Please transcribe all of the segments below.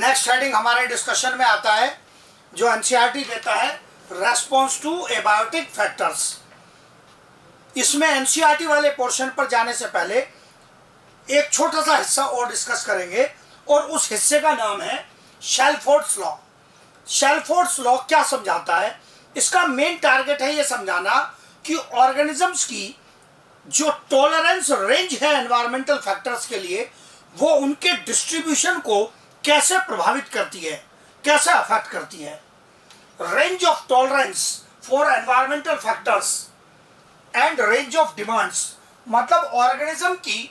Next heading हमारे discussion में आता है जो एनसीईआरटी देता है, रेस्पॉन्स टू एबायोटिक फैक्टर्स। इसमें एनसीईआरटी वाले पोर्शन पर जाने से पहले एक छोटा सा हिस्सा और डिस्कस करेंगे और उस हिस्से का नाम है शेलफोर्ड्स लॉ। शेलफोर्ड्स लॉ क्या समझाता है? इसका मेन टारगेट है ये समझाना कि ऑर्गेनिजम्स की जो टॉलरेंस रेंज है एनवायरमेंटल फैक्टर्स के लिए, वो उनके डिस्ट्रीब्यूशन को कैसे प्रभावित करती है, कैसे अफेक्ट करती है। Range of tolerance for environmental factors and range of demands, मतलब ऑर्गेनिज्म की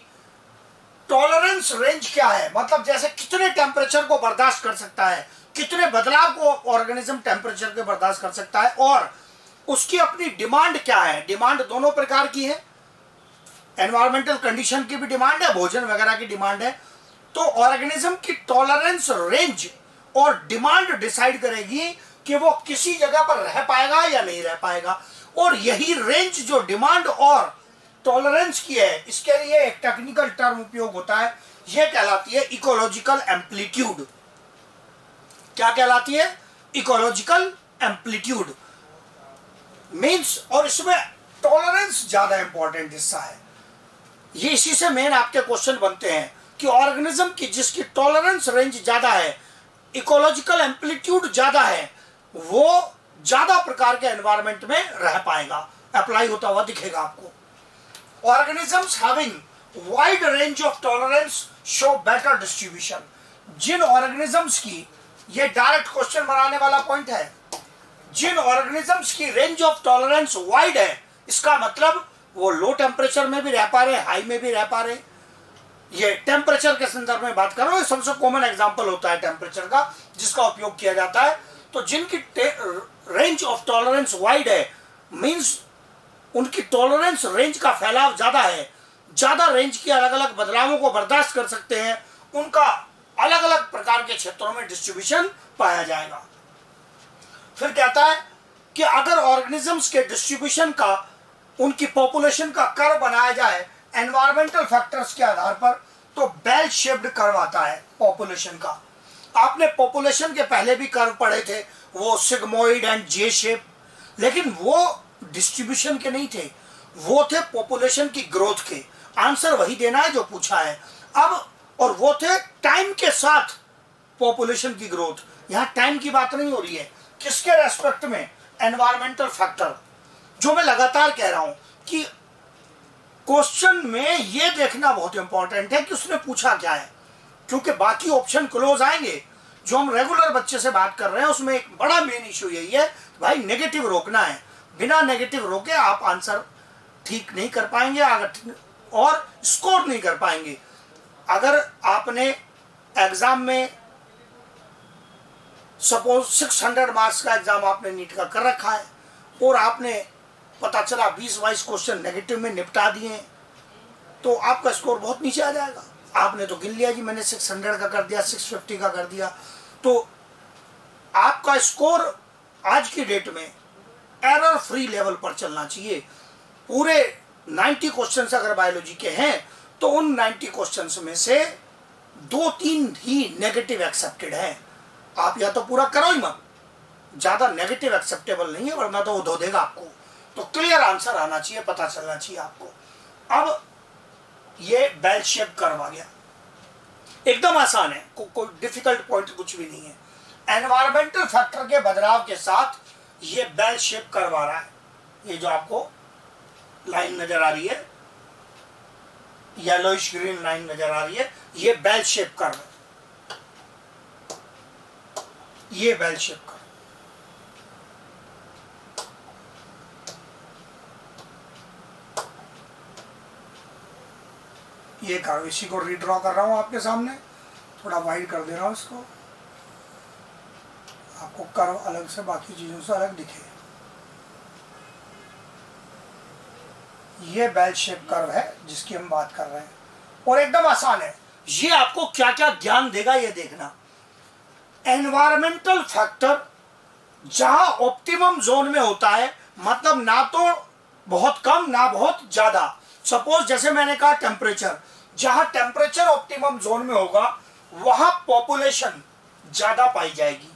टॉलरेंस रेंज क्या है, मतलब जैसे कितने टेम्परेचर को बर्दाश्त कर सकता है, कितने बदलाव को ऑर्गेनिज्म टेम्परेचर के बर्दाश्त कर सकता है, और उसकी अपनी डिमांड क्या है। डिमांड दोनों प्रकार की है, एनवायरमेंटल कंडीशन की भी डिमांड है, भोजन वगैरह की डिमांड है। तो ऑर्गेनिज्म की टॉलरेंस रेंज और डिमांड डिसाइड करेगी कि वो किसी जगह पर रह पाएगा या नहीं रह पाएगा। और यही रेंज जो डिमांड और टॉलरेंस की है, इसके लिए एक टेक्निकल टर्म उपयोग होता है, यह कहलाती है इकोलॉजिकल एम्पलीट्यूड। क्या कहलाती है? इकोलॉजिकल एम्पलीट्यूड मींस, और इसमें टॉलरेंस ज्यादा इंपॉर्टेंट हिस्सा है। ये इसी से मेन आपके क्वेश्चन बनते हैं कि ऑर्गेनिज्म की जिसकी टॉलरेंस रेंज ज्यादा है, इकोलॉजिकल एम्पलीट्यूड ज्यादा है, वो ज्यादा प्रकार के एनवायरनमेंट में रह पाएगा, अप्लाई होता हुआ दिखेगा आपको। Organisms having wide range of tolerance show better distribution. जिन ऑर्गेनिजम्स की, ये डायरेक्ट क्वेश्चन बनाने वाला पॉइंट है, जिन ऑर्गेनिजम्स की रेंज ऑफ टॉलरेंस वाइड है, इसका मतलब वो लो टेम्परेचर में भी रह पा रहे, हाई में भी रह पा रहे। ये टेम्परेचर के संदर्भ में बात कर रहा हूं, सबसे कॉमन एग्जांपल होता है टेम्परेचर का जिसका उपयोग किया जाता है। तो जिनकी रेंज ऑफ टॉलरेंस वाइड है मींस उनकी टॉलरेंस रेंज का फैलाव ज्यादा है, ज्यादा रेंज के अलग अलग बदलावों को बर्दाश्त कर सकते हैं, उनका अलग अलग प्रकार के क्षेत्रों में डिस्ट्रीब्यूशन पाया जाएगा। फिर कहता है कि अगर ऑर्गेनिजम्स के डिस्ट्रीब्यूशन का, उनकी पॉपुलेशन का कर्व बनाया जाए एनवायरमेंटल फैक्टर्स के आधार पर, तो बेल शेप्ड कर्व आता है पॉपुलेशन का। आपने पॉपुलेशन के पहले भी कर्व पढ़े थे, वो सिग्मोइड एंड जे शेप, लेकिन वो डिस्ट्रीब्यूशन के नहीं थे, वो थे पॉपुलेशन की ग्रोथ के। आंसर वही देना है जो पूछा है अब, और वो थे टाइम के साथ पॉपुलेशन की ग्रोथ। यहाँ टाइम की बात नहीं हो रही है, किसके रेस्पेक्ट में? Environmental factor. जो मैं लगातार कह रहा हूं कि क्वेश्चन में ये देखना बहुत इंपॉर्टेंट है कि उसने पूछा क्या है, क्योंकि बाकी ऑप्शन क्लोज आएंगे। जो हम रेगुलर बच्चे से बात कर रहे हैं उसमें एक बड़ा मेन इशू यही है, भाई नेगेटिव रोकना है। बिना नेगेटिव रोके आप आंसर ठीक नहीं कर पाएंगे और स्कोर नहीं कर पाएंगे। अगर आपने एग्जाम में सपोज 600 मार्क्स का एग्जाम आपने नीट का कर रखा है और आपने पता चला 20-22 क्वेश्चन नेगेटिव में निपटा दिए, तो आपका स्कोर बहुत नीचे आ जाएगा। आपने तो गिन लिया जी मैंने 600 का कर दिया, 650 का कर दिया, तो आपका स्कोर आज की डेट में एरर फ्री लेवल पर चलना चाहिए। पूरे 90 क्वेश्चन अगर बायोलॉजी के हैं तो उन 90 क्वेश्चन में से 2-3 ही नेगेटिव एक्सेप्टेड है। आप या तो पूरा करो ही मत, ज्यादा नेगेटिव एक्सेप्टेबल नहीं है, वरना तो वो धो देगा आपको। तो क्लियर आंसर आना चाहिए, पता चलना चाहिए आपको। अब ये बेल शेप कर्व आ गया, एकदम आसान है, कोई डिफिकल्ट पॉइंट कुछ भी नहीं है। एनवायरमेंटल फैक्टर के बदलाव के साथ ये बेल शेप कर्व आ रहा है। ये जो आपको लाइन नजर आ रही है, येलोइश ग्रीन लाइन नजर आ रही है, ये बेल शेप कर्व है। ये बेल शेप कर्व, ये कर्व, इसी को रीड्रॉ कर रहा हूं आपके सामने, थोड़ा वाइड कर दे रहा हूं इसको, आपको कर्व अलग से बाकी चीजों से अलग दिखे। ये बेल शेप कर्व है जिसकी हम बात कर रहे हैं, और एकदम आसान है। ये आपको क्या क्या ध्यान देगा ये देखना। एनवायरमेंटल फैक्टर जहां ऑप्टिमम जोन में होता है, मतलब ना तो बहुत कम ना बहुत ज्यादा। सपोज जैसे मैंने कहा टेम्परेचर, जहां टेम्परेचर ऑप्टिमम जोन में होगा वहां पॉपुलेशन ज्यादा पाई जाएगी।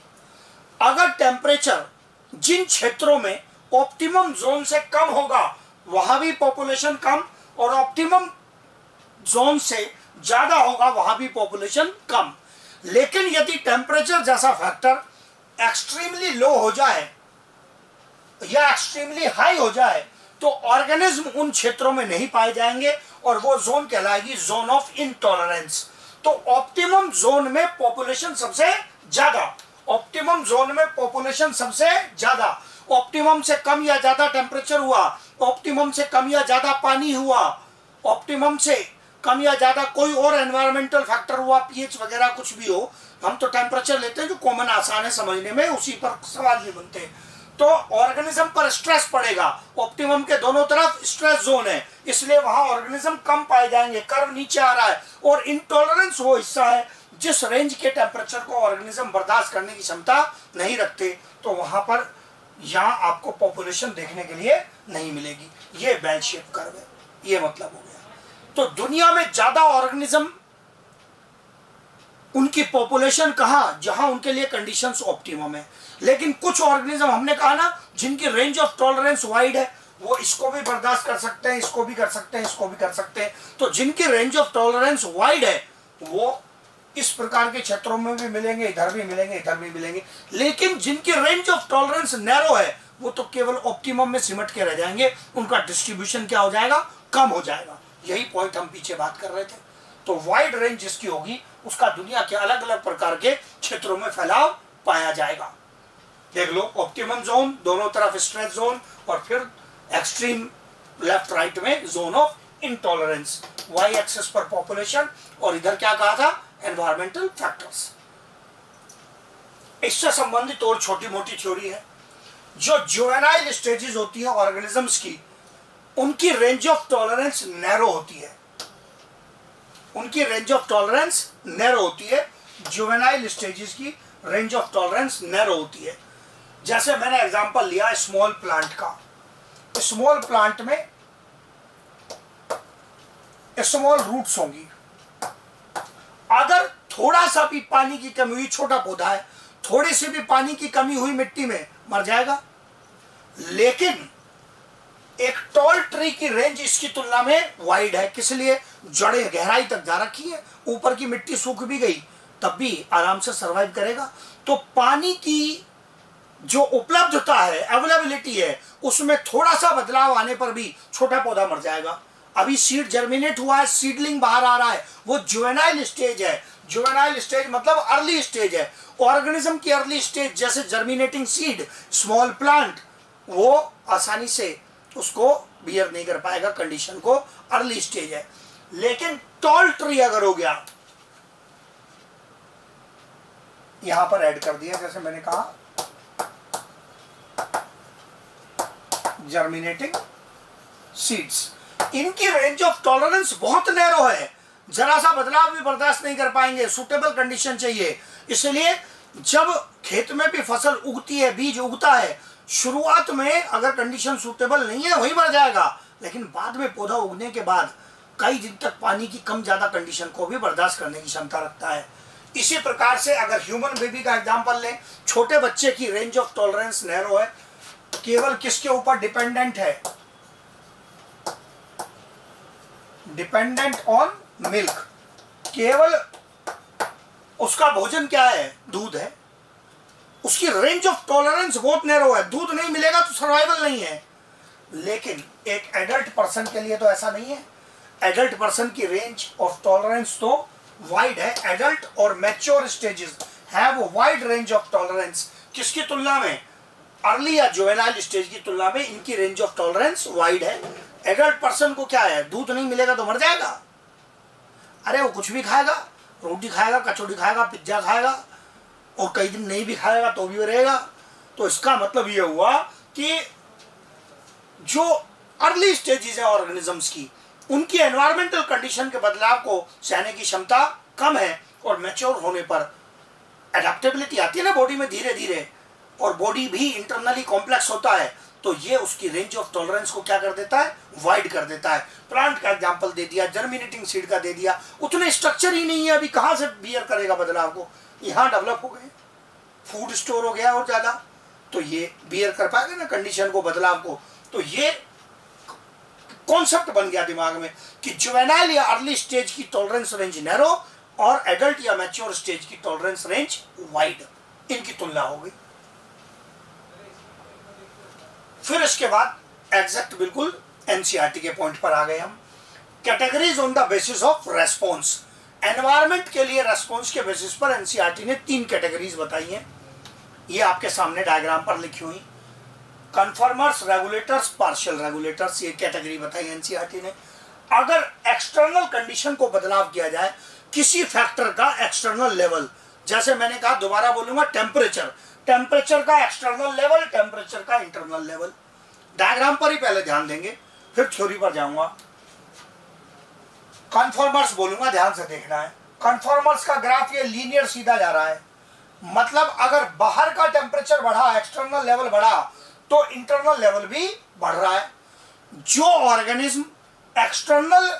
अगर टेम्परेचर जिन क्षेत्रों में ऑप्टिमम जोन से कम होगा वहां भी पॉपुलेशन कम, और ऑप्टिमम जोन से ज्यादा होगा वहां भी पॉपुलेशन कम। लेकिन यदि टेम्परेचर जैसा फैक्टर एक्सट्रीमली लो हो जाए या एक्सट्रीमली हाई हो जाए तो ऑर्गेनिज्म उन क्षेत्रों में नहीं पाए जाएंगे और वो जोन कहलाएगी जोन ऑफ इनटॉलरेंस। तो ऑप्टिमम जोन में पॉपुलेशन सबसे ज्यादा, ऑप्टिमम जोन में पॉपुलेशन सबसे ज्यादा, ऑप्टिमम से कम या ज्यादा टेम्परेचर हुआ, ऑप्टिमम से कम या ज्यादा पानी हुआ, ऑप्टिमम से कम या ज्यादा कोई और एनवायरमेंटल फैक्टर हुआ, पीएच वगैरह कुछ भी हो, हम तो टेम्परेचर लेते हैं जो कॉमन आसान है समझने में, उसी पर सवाल भी बनते हैं। तो ऑर्गेनिज्म पर स्ट्रेस पड़ेगा, ऑप्टिमम के दोनों तरफ स्ट्रेस जोन है, इसलिए वहां ऑर्गेनिज्म कम पाए जाएंगे, कर्व नीचे आ रहा है। और इंटॉलरेंस वो हिस्सा है जिस रेंज के टेम्परेचर को ऑर्गेनिज्म बर्दाश्त करने की क्षमता नहीं रखते, तो वहां पर यहां आपको पॉपुलेशन देखने के लिए नहीं मिलेगी। ये बेल शेप कर्व है, ये मतलब हो गया। तो दुनिया में ज्यादा ऑर्गेनिज्म उनकी पॉपुलेशन कहां, जहां उनके लिए कंडीशंस ऑप्टिमम है। लेकिन कुछ ऑर्गेनिज्म हमने कहा ना जिनकी रेंज ऑफ टॉलरेंस वाइड है, वो इसको भी बर्दाश्त कर सकते हैं, इसको भी कर सकते हैं, इसको भी कर सकते हैं। तो जिनकी रेंज ऑफ टॉलरेंस वाइड है वो इस प्रकार के क्षेत्रों में भी मिलेंगे, इधर भी मिलेंगे, इधर भी मिलेंगे। लेकिन जिनकी रेंज ऑफ टॉलरेंस नैरो है वो तो केवल ऑप्टिमम में सिमट के रह जाएंगे, उनका डिस्ट्रीब्यूशन क्या हो जाएगा, कम हो जाएगा। यही पॉइंट हम पीछे बात कर रहे थे। तो वाइड रेंज जिसकी होगी उसका दुनिया के अलग अलग प्रकार के क्षेत्रों में फैलाव पाया जाएगा। देख लो, ऑप्टिमम जोन, दोनों तरफ स्ट्रेस जोन, और फिर एक्सट्रीम लेफ्ट राइट में zone of intolerance, Y axis पर पॉपुलेशन, और इधर क्या कहा था, एनवायरमेंटल फैक्टर्स। इससे संबंधित और छोटी मोटी थ्योरी है। जो जुवेनाइल स्टेजेस होती है ऑर्गेनिजम्स की, उनकी रेंज ऑफ टॉलरेंस नैरो होती है, उनकी रेंज ऑफ टॉलरेंस नैरो होती है। जुवेनाइल स्टेजेस की रेंज ऑफ टॉलरेंस नैरो होती है। जैसे मैंने एग्जांपल लिया स्मॉल प्लांट का, स्मॉल प्लांट में स्मॉल रूट्स होंगी। अगर थोड़ा सा भी पानी की कमी हुई, छोटा पौधा है, थोड़ी सी भी पानी की कमी हुई मिट्टी में मर जाएगा। लेकिन एक टॉल ट्री की रेंज इसकी तुलना में वाइड है, किस लिए, जड़ें गहराई तक जा रखी है, ऊपर की मिट्टी सूख भी गई तब भी आराम से सरवाइव करेगा। तो पानी की जो उपलब्धता है, अवेलेबिलिटी है, उसमें थोड़ा सा बदलाव आने पर भी छोटा पौधा मर जाएगा। अभी सीड जर्मिनेट हुआ है, सीडलिंग बाहर आ रहा है, वो जुवेनाइल स्टेज है। जुवेनाइल स्टेज मतलब अर्ली स्टेज है। ऑर्गेनिज्म की अर्ली स्टेज जैसे जर्मिनेटिंग सीड, स्मॉल प्लांट, वो आसानी से उसको बियर नहीं कर पाएगा कंडीशन को, अर्ली स्टेज है। लेकिन टॉल ट्री अगर हो गया, यहां पर ऐड कर दिया जैसे मैंने कहा जर्मिनेटिंग सीड्स, इनकी रेंज ऑफ टॉलरेंस बहुत नैरो है, जरा सा बदलाव भी बर्दाश्त नहीं कर पाएंगे, सूटेबल कंडीशन चाहिए। इसलिए जब खेत में भी फसल उगती है, बीज उगता है, शुरुआत में अगर कंडीशन सूटेबल नहीं है वही मर जाएगा, लेकिन बाद में पौधा उगने के बाद कई दिन तक पानी की कम ज्यादा कंडीशन को भी बर्दाश्त करने की क्षमता रखता है। इसी प्रकार से अगर ह्यूमन बेबी का एग्जांपल लें, छोटे बच्चे की रेंज ऑफ टॉलरेंस नैरो है, केवल किसके ऊपर डिपेंडेंट है, डिपेंडेंट ऑन मिल्क, केवल उसका भोजन क्या है, दूध है। उसकी रेंज ऑफ टॉलरेंस बहुत नैरो है, दूध नहीं मिलेगा तो सर्वाइवल नहीं है। लेकिन एक एडल्ट पर्सन के लिए तो ऐसा नहीं है। एडल्ट पर्सन की रेंज ऑफ टॉलरेंस तो वाइड है। एडल्ट और mature stages have wide range of tolerance, किसकी तुलना में, अर्ली या जुवेनाइल स्टेज की तुलना में इनकी रेंज ऑफ टॉलरेंस वाइड है। एडल्ट पर्सन को क्या है, दूध नहीं मिलेगा तो मर जाएगा, अरे वो कुछ भी खाएगा, रोटी खाएगा, कचौड़ी खाएगा, पिज्जा खाएगा, और कई दिन नहीं भी खाएगा तो भी रहेगा। तो इसका मतलब ये हुआ कि जो अर्ली स्टेजेस है ऑर्गेनिजम्स की, उनकी एनवायरमेंटल कंडीशन के बदलाव को सहने की क्षमता कम है, और मैच्योर होने पर एडेप्टेबिलिटी आती है ना बॉडी में धीरे धीरे, और बॉडी भी इंटरनली कॉम्प्लेक्स होता है, तो ये उसकी रेंज ऑफ टॉलरेंस को क्या कर देता है, वाइड कर देता है। प्लांट का एग्जांपल दे दिया, जर्मिनेटिंग सीड का दे दिया, उतने स्ट्रक्चर ही नहीं है, अभी कहां से बियर करेगा बदलाव को। यहाँ डेवलप हो गए, फूड स्टोर हो गया और ज़्यादा, तो ये बियर कर पाएगा ना कंडीशन को, बदलाव को। तो ये कॉन्सेप्ट बन गया दिमाग में कि जुवेनाइल या अर्ली स्टेज की टॉलरेंस रेंज नैरो और एडल्ट या मैच्योर स्टेज की टॉलरेंस रेंज वाइड, इनकी तुलना हो गई। फिर इसके बाद एग्जैक्ट बिल्कुल एनसीईआरटी के पॉइंट पर आ गए हम। Categories on the basis of response, environment के लिए रेस्पॉन्स के बेसिस पर एनसीईआरटी ने 3 कैटेगरीज बताई हैं, ये आपके सामने डायग्राम पर लिखी हुई। कन्फर्मर्स, रेगुलेटर्स, पार्शियल रेगुलेटर्स, ये कैटेगरी बताई एनसीईआरटी ने। अगर एक्सटर्नल कंडीशन को बदलाव किया जाए, किसी फैक्टर का एक्सटर्नल लेवल, जैसे मैंने कहा, दोबारा बोलूंगा, टेम्परेचर, टेम्परेचर का एक्सटर्नल लेवल, टेम्परेचर का इंटरनल लेवल। डायग्राम पर ही पहले ध्यान देंगे, फिर थ्योरी पर जाऊंगा। कन्फॉर्मर्स बोलूंगा, ध्यान से देखना है। कन्फॉर्मर्स का ग्राफ ये लीनियर सीधा जा रहा है, मतलब अगर बाहर का टेम्परेचर बढ़ा, एक्सटर्नल लेवल बढ़ा, तो इंटरनल लेवल भी बढ़ रहा है। जो organism external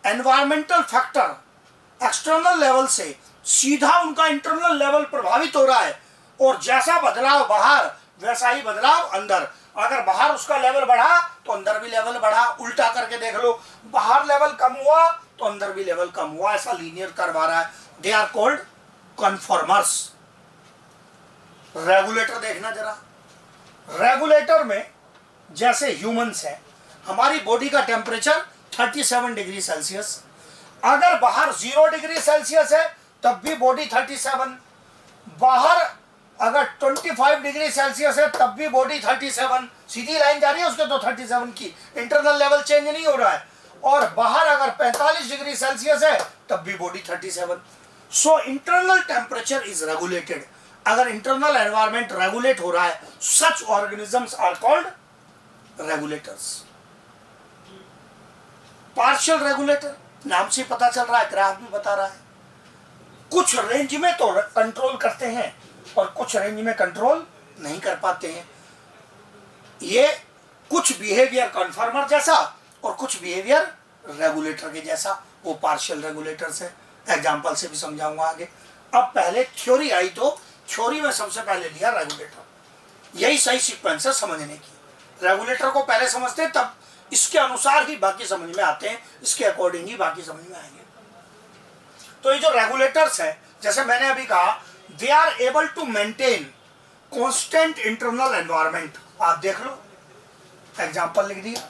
environmental factor, external level से सीधा उनका इंटरनल लेवल प्रभावित हो रहा है, और जैसा बदलाव बाहर वैसा ही बदलाव अंदर। अगर बाहर उसका लेवल बढ़ा तो अंदर भी लेवल बढ़ा, उल्टा करके देख लो, बाहर लेवल कम हुआ तो अंदर भी लेवल कम हुआ, ऐसा लीनियर कर्व आ रहा है। They are called conformers. Regulator देखना जरा, रेगुलेटर में जैसे ह्यूमंस है, हमारी बॉडी का टेम्परेचर 37 डिग्री सेल्सियस, अगर बाहर 0 डिग्री सेल्सियस है तब भी बॉडी 37, बाहर अगर 25 डिग्री सेल्सियस है तब भी बॉडी 37, सीधी लाइन जा रही है उसके, तो 37 की इंटरनल लेवल चेंज नहीं हो रहा है। और बाहर अगर 45 डिग्री सेल्सियस है तब भी body 37। So internal temperature is regulated. अगर इंटरनल एनवायरनमेंट रेगुलेट हो रहा है, such organisms are called regulators. Partial regulator, नाम से पता चल रहा है, ग्राफ भी बता रहा है, कुछ रेंज में तो कंट्रोल करते हैं और कुछ रेंज में कंट्रोल नहीं कर पाते हैं। ये कुछ बिहेवियर कन्फर्मर जैसा और कुछ बिहेवियर रेगुलेटर के जैसा, वो पार्शियल रेगुलेटर्स है। एग्जांपल से भी समझाऊंगा आगे। अब पहले थ्योरी आई, तो थ्योरी में सबसे पहले लिया रेगुलेटर, यही सही सीक्वेंस है समझने की। रेगुलेटर को पहले समझते हैं, तब इसके अनुसार ही बाकी समझ में आते हैं, इसके अकॉर्डिंग ही बाकी समझ में आएंगे। तो ये जो रेगुलेटर्स हैं, जैसे मैंने अभी कहा, they are able to maintain constant internal environment. आप देख लो, एग्जांपल लिख दिया,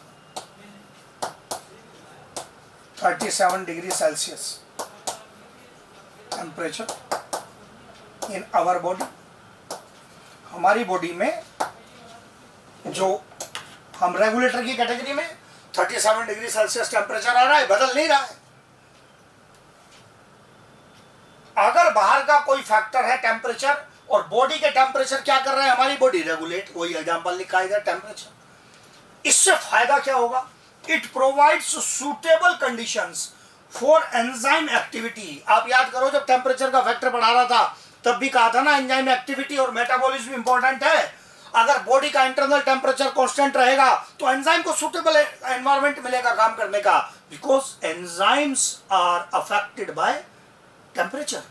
37 degree Celsius temperature in our body. हमारी बॉडी में जो हम रेगुलेटर की कैटेगरी में 37 डिग्री सेल्सियस टेम्परेचर आ रहा है, बदल नहीं रहा है। अगर बाहर का कोई फैक्टर है टेम्परेचर, और बॉडी के टेम्परेचर क्या कर रहा है, हमारी बॉडी रेगुलेट, वही एग्जांपल लिखा है टेम्परेचर। इससे फायदा क्या होगा? It provides suitable conditions for enzyme activity. आप याद करो, जब टेम्परेचर का फैक्टर बढ़ा रहा था तब भी कहा था ना, एंजाइम एक्टिविटी और मेटाबॉलिज्म इंपॉर्टेंट है। अगर बॉडी का इंटरनल टेम्परेचर कांस्टेंट रहेगा तो एंजाइम को सुटेबल एनवायरनमेंट मिलेगा काम करने का, because enzymes are affected by temperature.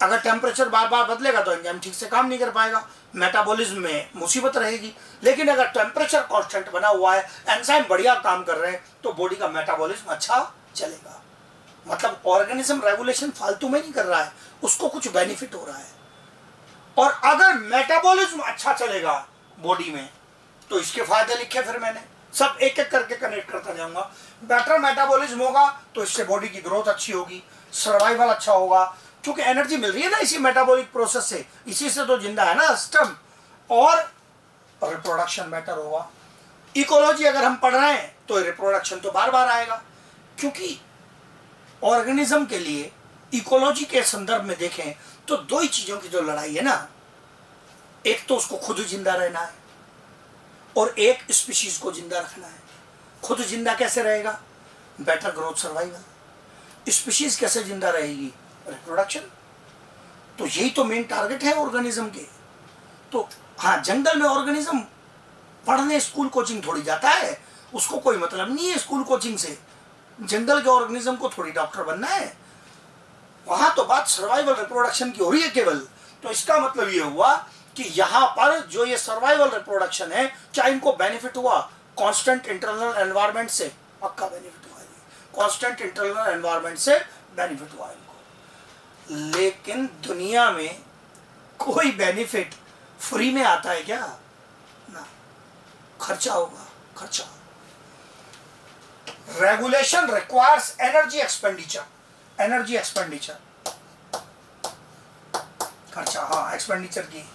अगर टेम्परेचर बार बार बदलेगा तो एंजाइम ठीक से काम नहीं कर पाएगा, मेटाबॉलिज्म में मुसीबत रहेगी। लेकिन अगर टेम्परेचर कांस्टेंट बना हुआ है, एंजाइम बढ़िया काम कर रहे हैं, तो बॉडी का मेटाबॉलिज्म अच्छा चलेगा। मतलब ऑर्गेनिज्म रेगुलेशन फालतू में नहीं कर रहा है, उसको कुछ बेनिफिट हो रहा है। और अगर मेटाबॉलिज्म अच्छा चलेगा बॉडी में, तो इसके फायदे लिखे फिर मैंने, सब एक एक करके कनेक्ट करता जाऊंगा। बेटर मेटाबॉलिज्म होगा तो इससे बॉडी की ग्रोथ अच्छी होगी, सर्वाइवल अच्छा होगा, क्योंकि एनर्जी मिल रही है ना इसी मेटाबॉलिक प्रोसेस से, इसी से तो जिंदा है ना सिस्टम। और रिप्रोडक्शन बेटर होगा। इकोलॉजी अगर हम पढ़ रहे हैं तो रिप्रोडक्शन तो बार बार आएगा, क्योंकि ऑर्गेनिज्म के लिए इकोलॉजी के संदर्भ में देखें तो दो ही चीजों की जो लड़ाई है ना, एक तो उसको खुद जिंदा रहना है और एक स्पीशीज को जिंदा रखना है। खुद जिंदा कैसे रहेगा? Better growth survival. स्पीशीज कैसे जिंदा रहेगी? रिप्रोडक्शन। तो यही तो मेन टारगेट है ऑर्गेनिज्म के। तो हाँ, जंगल में ऑर्गेनिज्म पढ़ने स्कूल कोचिंग थोड़ी जाता है, उसको कोई मतलब नहीं है स्कूल कोचिंग से। जंगल के ऑर्गेनिज्म को थोड़ी डॉक्टर बनना है, वहां तो बात सर्वाइवल रिप्रोडक्शन की हो रही है केवल। तो इसका मतलब ये हुआ कि यहां पर जो ये सर्वाइवल रिप्रोडक्शन है, क्या इनको बेनिफिट हुआ कांस्टेंट इंटरनल एनवायरनमेंट से? पक्का बेनिफिट हुआ, कांस्टेंट इंटरनल एनवायरनमेंट से बेनिफिट हुआ इनको। लेकिन दुनिया में कोई बेनिफिट फ्री में आता है क्या? ना, खर्चा होगा, खर्चा। Regulation requires energy expenditure, energy expenditure, खर्चा। हाँ, एक्सपेंडिचर की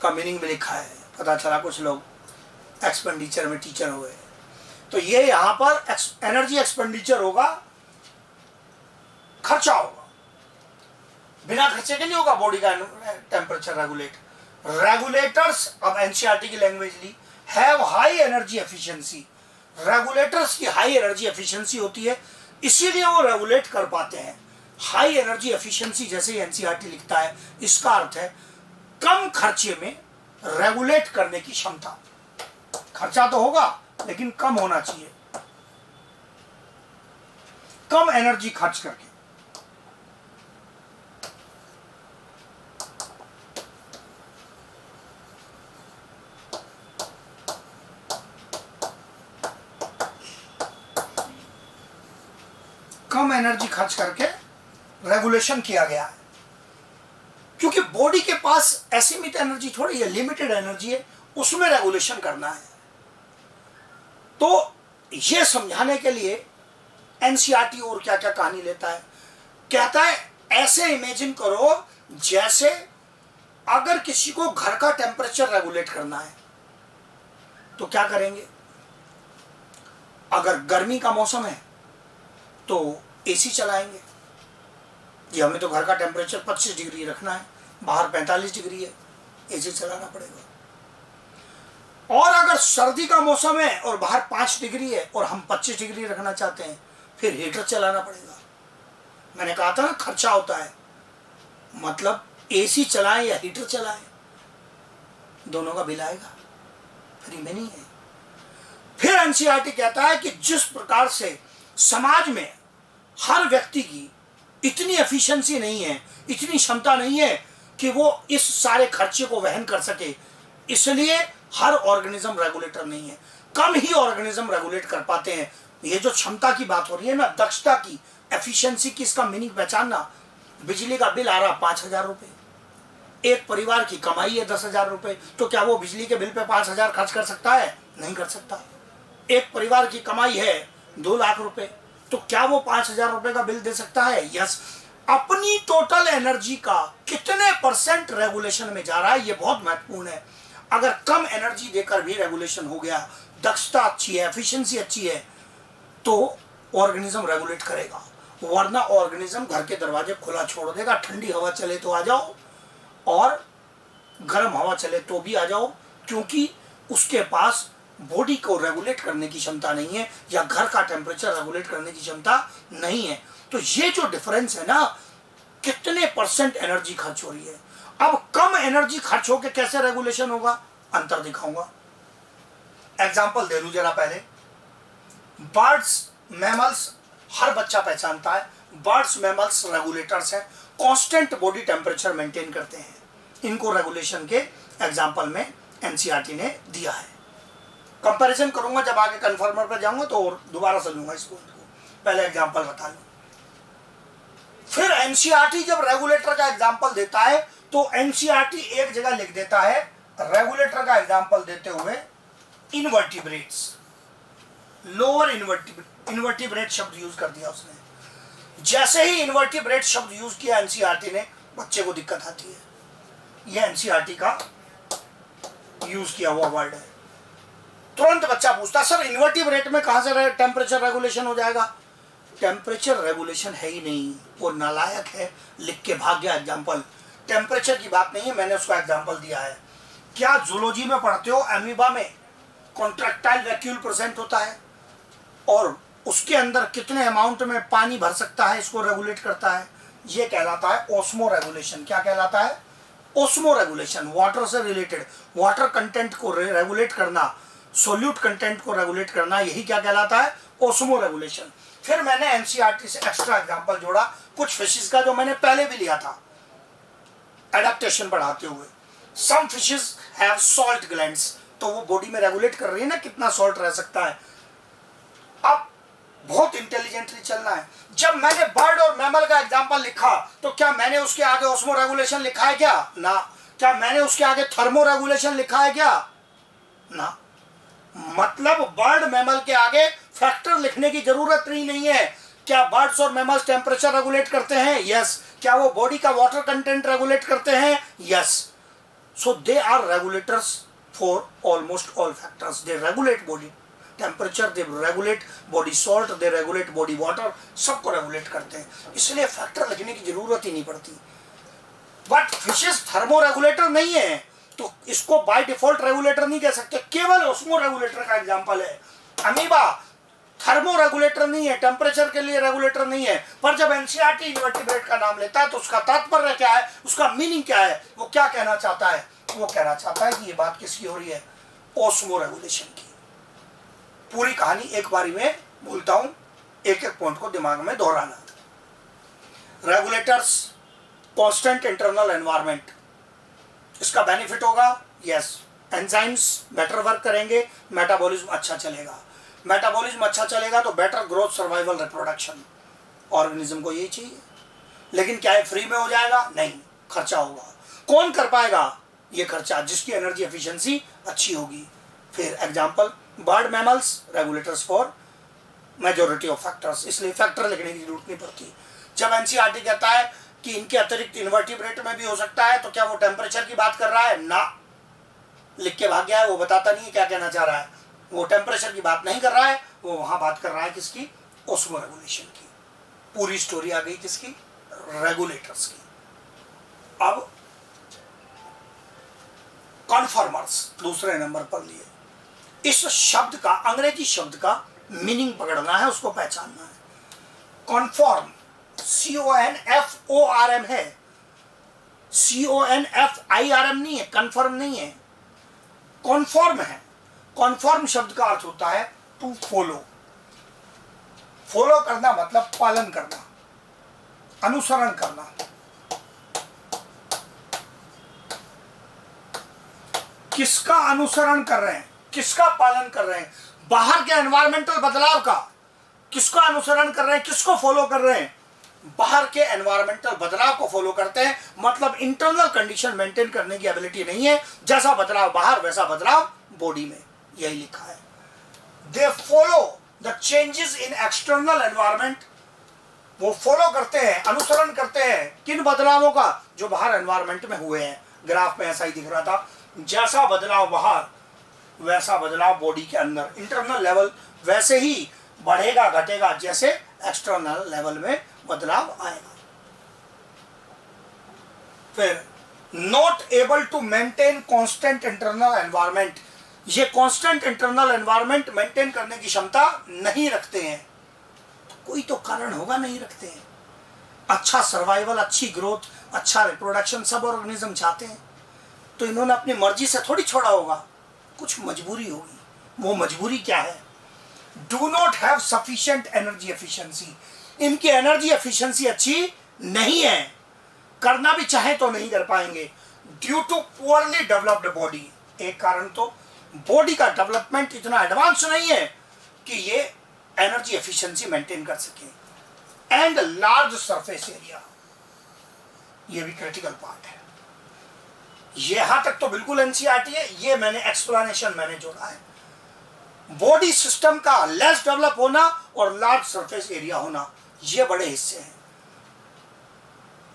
का मीनिंग भी लिखा है, पता चला कुछ लोग एक्सपेंडिचर में टीचर हुए। तो ये यहां पर एनर्जी एक्सपेंडिचर होगा, खर्चा होगा। बिना खर्चे के नहीं होगा बॉडी का टेम्परेचर रेगुलेट। रेगुलेटर्स, अब एनसीईआरटी की लैंग्वेज ली, have high energy efficiency. Regulators की हाई एनर्जी एफिशिएंसी होती है, इसीलिए वो रेगुलेट कर पाते हैं। हाई एनर्जी एफिशिएंसी जैसे ही एनसीईआरटी लिखता है, इसका अर्थ है कम खर्चे में रेगुलेट करने की क्षमता। खर्चा तो होगा लेकिन कम होना चाहिए, कम एनर्जी खर्च करके। कम एनर्जी खर्च करके रेगुलेशन किया गया है, क्योंकि बॉडी के पास असीमित एनर्जी थोड़ी है, लिमिटेड एनर्जी है, उसमें रेगुलेशन करना है। तो यह समझाने के लिए एनसीईआरटी और क्या क्या कहानी लेता है। कहता है ऐसे इमेजिन करो जैसे अगर किसी को घर का टेम्परेचर रेगुलेट करना है तो क्या करेंगे। अगर गर्मी का मौसम है तो एसी चलाएंगे, जी हमें तो घर का टेम्परेचर 25 डिग्री रखना है, बाहर 45 डिग्री है, एसी चलाना पड़ेगा। और अगर सर्दी का मौसम है और बाहर 5 डिग्री है और हम 25 डिग्री रखना चाहते हैं, फिर हीटर चलाना पड़ेगा। मैंने कहा था ना खर्चा होता है, मतलब एसी चलाएं या हीटर चलाएं, दोनों का बिल आएगा, फ्री में नहीं है। फिर एनसीईआरटी कहता है कि जिस प्रकार से समाज में हर व्यक्ति की इतनी एफिशिएंसी नहीं है, इतनी क्षमता नहीं है कि वो इस सारे खर्चे को वहन कर सके, इसलिए हर ऑर्गेनिज्म रेगुलेटर नहीं है, कम ही ऑर्गेनिज्म रेगुलेट कर पाते हैं। ये जो क्षमता की बात हो रही है ना, दक्षता की, एफिशिएंसी की, इसका मीनिंग पहचानना। बिजली का बिल आ रहा 5,000 रुपये, एक परिवार की कमाई है 10,000 रुपये, तो क्या वो बिजली के बिल पे 5,000 खर्च कर सकता है? नहीं कर सकता। एक परिवार की कमाई है 2 लाख रुपए, तो क्या वो 5,000 रुपए का बिल दे सकता है? यस। अपनी टोटल एनर्जी का कितने % रेगुलेशन में जा रहा है, ये बहुत महत्वपूर्ण है। अगर कम एनर्जी देकर भी रेगुलेशन हो गया, दक्षता अच्छी है, एफिशिएंसी अच्छी है, तो ऑर्गेनिज्म रेगुलेट करेगा। वरना ऑर्गेनिज्म घर के दरवाजे खुला छोड़ देगा, ठंडी हवा चले तो आ जाओ और गर्म हवा चले तो भी आ जाओ, क्योंकि उसके पास बॉडी को रेगुलेट करने की क्षमता नहीं है या घर का टेम्परेचर रेगुलेट करने की क्षमता नहीं है। तो ये जो डिफरेंस है ना, कितने % एनर्जी खर्च हो रही है। अब कम एनर्जी खर्च होकर कैसे रेगुलेशन होगा, अंतर दिखाऊंगा। एग्जांपल दे लूं जरा पहले। बर्ड्स, मैमल्स, हर बच्चा पहचानता है, बर्ड्स मैमल्स रेगुलेटर्स हैं, कांस्टेंट बॉडी टेम्परेचर मेंटेन करते हैं। इनको रेगुलेशन के एग्जांपल में एनसीईआरटी ने दिया है। कंपैरिजन करूंगा जब आगे कन्फर्मर पर जाऊंगा तो और दोबारा समझूंगा इसको, पहले एग्जांपल बता लूं। फिर एनसीईआरटी जब रेगुलेटर का एग्जांपल देता है तो एनसीईआरटी एक जगह लिख देता है, रेगुलेटर का एग्जांपल देते हुए, इनवर्टिब्रेट्स, लोअर इनवर्टिब्रेट शब्द यूज कर दिया उसने। जैसे ही इनवर्टिब्रेट शब्द यूज किया एनसीईआरटी ने, बच्चे को दिक्कत आती है। यह एनसीईआरटी का यूज किया हुआ वर्ड है। तुरंत बच्चा पूछता, सर इनवर्टिब्रेट में कहां से टेम्परेचर रेगुलेशन हो जाएगा? टेम्परेचर रेगुलेशन है ही नहीं, वो नालायक है, लिख के भाग गया एग्जांपल। टेम्परेचर की बात नहीं है, मैंने उसका एग्जांपल दिया है। क्या जूलॉजी में पढ़ते हो, एमीबा में कॉन्ट्रैक्टाइल वैक्यूल प्रेजेंट होता है और उसके अंदर कितने अमाउंट में पानी भर सकता है, इसको रेगुलेट करता है। ये कहलाता है ओस्मो रेगुलेशन। क्या कहलाता है? Osmo regulation. वाटर से रिलेटेड, वाटर कंटेंट को रेगुलेट करना, सोल्यूट कंटेंट को रेगुलेट करना, यही क्या कहलाता है? Osmo regulation. फिर मैंने एनसीईआरटी से एक्स्ट्रा एग्जांपल जोड़ा कुछ फिशेस का जो मैंने पहले भी लिया था एडेप्टेशन बढ़ाते हुए। Some fishes have salt glands, तो वो बॉडी में रेगुलेट कर रही है ना कितना सॉल्ट रह सकता है। अब बहुत इंटेलिजेंटली चलना है। जब मैंने बर्ड और मैमल का एग्जांपल लिखा तो क्या मैंने उसके आगे ऑस्मो रेगुलेशन लिखा है क्या? ना। क्या मैंने उसके आगे थर्मो रेगुलेशन लिखा है क्या? ना। मतलब बर्ड मैमल के आगे फैक्टर लिखने की जरूरत नहीं है। क्या बर्ड्स और मैमल्स टेम्परेचर रेगुलेट करते हैं? यस। क्या वो बॉडी का वाटर कंटेंट रेगुलेट करते हैं? Yes. So they are regulators for almost all factors. They regulate body temperature, they regulate body salt, they regulate body water, सबको रेगुलेट करते हैं। इसलिए फैक्टर लिखने की जरूरत ही नहीं पड़ती। बट फिशेस थर्मो रेगुलेटर नहीं है, तो इसको बाय डिफॉल्ट रेगुलेटर नहीं कह सकते, केवल ऑस्मो रेगुलेटर का एग्जांपल है। अमीबा थर्मो रेगुलेटर नहीं है, टेम्परेचर के लिए रेगुलेटर नहीं है। पर जब एनसीईआरटी इनवर्टिब्रेट का नाम लेता है तो उसका तात्पर्य क्या है, उसका मीनिंग क्या है, वो क्या कहना चाहता है? वो कहना चाहता है कि ये बात किसकी हो रही है? ऑस्मो रेगुलेशन की। पूरी कहानी एक बारी में बोलता हूं, एक एक पॉइंट को दिमाग में दोहराना। रेगुलेटर्स, कांस्टेंट इंटरनल एनवायरनमेंट, इसका बेनिफिट होगा यस, एंजाइम्स बेटर वर्क करेंगे, मेटाबॉलिज्म अच्छा चलेगा। मेटाबॉलिज्म अच्छा चलेगा तो better growth, survival, reproduction. Organism को यही चाहिए। लेकिन क्या ये फ्री में हो जाएगा? नहीं, खर्चा होगा। कौन कर पाएगा ये खर्चा? जिसकी एनर्जी एफिशिएंसी अच्छी होगी। फिर example, bird mammals regulators for majority of factors, इसलिए फैक्टर लिखने की जरूरत नहीं पड़ती। जब एनसीईआरटी कहता है कि इनके अतिरिक्त इन्वर्टिब्रेट में भी हो सकता है, तो क्या वो टेम्परेचर की बात कर रहा है? ना, लिख के भाग गया है, वो बताता नहीं है क्या कहना चाह रहा है। वो टेम्परेचर की बात नहीं कर रहा है, वो वहां बात कर रहा है किसकी? ऑस्मो रेगुलेशन की। पूरी स्टोरी आ गई किसकी? रेगुलेटर्स की। अब कन्फर्मर्स दूसरे नंबर पर लिए। इस शब्द का, अंग्रेजी शब्द का मीनिंग पकड़ना है, उसको पहचानना है। कन्फॉर्म, CONFORM है, CONFIRM नहीं है, कन्फर्म नहीं है, कॉन्फॉर्म है। कॉन्फॉर्म शब्द का अर्थ होता है टू फॉलो। फॉलो करना मतलब पालन करना, अनुसरण करना। किसका अनुसरण कर रहे हैं, किसका पालन कर रहे हैं? बाहर के एनवायरमेंटल बदलाव का। किसका अनुसरण कर रहे हैं, किसको फॉलो कर रहे हैं? बाहर के एनवायरमेंटल बदलाव को फॉलो करते हैं। मतलब इंटरनल कंडीशन मेंटेन करने की एबिलिटी नहीं है। जैसा बदलाव बाहर वैसा बदलाव बॉडी में, यही लिखा है। They follow the changes in external environment. वो फॉलो करते हैं, अनुसरण करते हैं किन बदलावों का? जो बाहर एनवायरमेंट में हुए हैं। ग्राफ में ऐसा ही दिख रहा था, जैसा बदलाव बाहर वैसा बदलाव बॉडी के अंदर। इंटरनल लेवल वैसे ही बढ़ेगा घटेगा जैसे एक्सटर्नल लेवल में बदलाव आएगा। फिर not able to maintain constant internal environment. ये कांस्टेंट इंटरनल एनवायरनमेंट मेंटेन करने की क्षमता नहीं रखते हैं। तो कोई तो कारण होगा नहीं रखते हैं। अच्छा सर्वाइवल, अच्छी ग्रोथ, अच्छा रिप्रोडक्शन सब ऑर्गेनिज्म चाहते हैं, तो इन्होंने अपनी मर्जी से थोड़ी छोड़ा होगा, कुछ मजबूरी होगी। वो मजबूरी क्या है? Do not have sufficient energy efficiency. इनकी एनर्जी एफिशिएंसी अच्छी नहीं है, करना भी चाहे तो नहीं कर पाएंगे। Due to poorly developed body, एक कारण तो बॉडी का डेवलपमेंट इतना एडवांस नहीं है कि ये एनर्जी एफिशिएंसी मेंटेन कर सके। एंड लार्ज सरफेस एरिया, ये भी क्रिटिकल पार्ट है। यहां तक तो बिल्कुल एनसीईआरटी है, ये मैंने एक्सप्लेनेशन मैंने जोड़ा है। बॉडी सिस्टम का लेस डेवलप होना और लार्ज सरफेस एरिया होना, ये बड़े हिस्से हैं।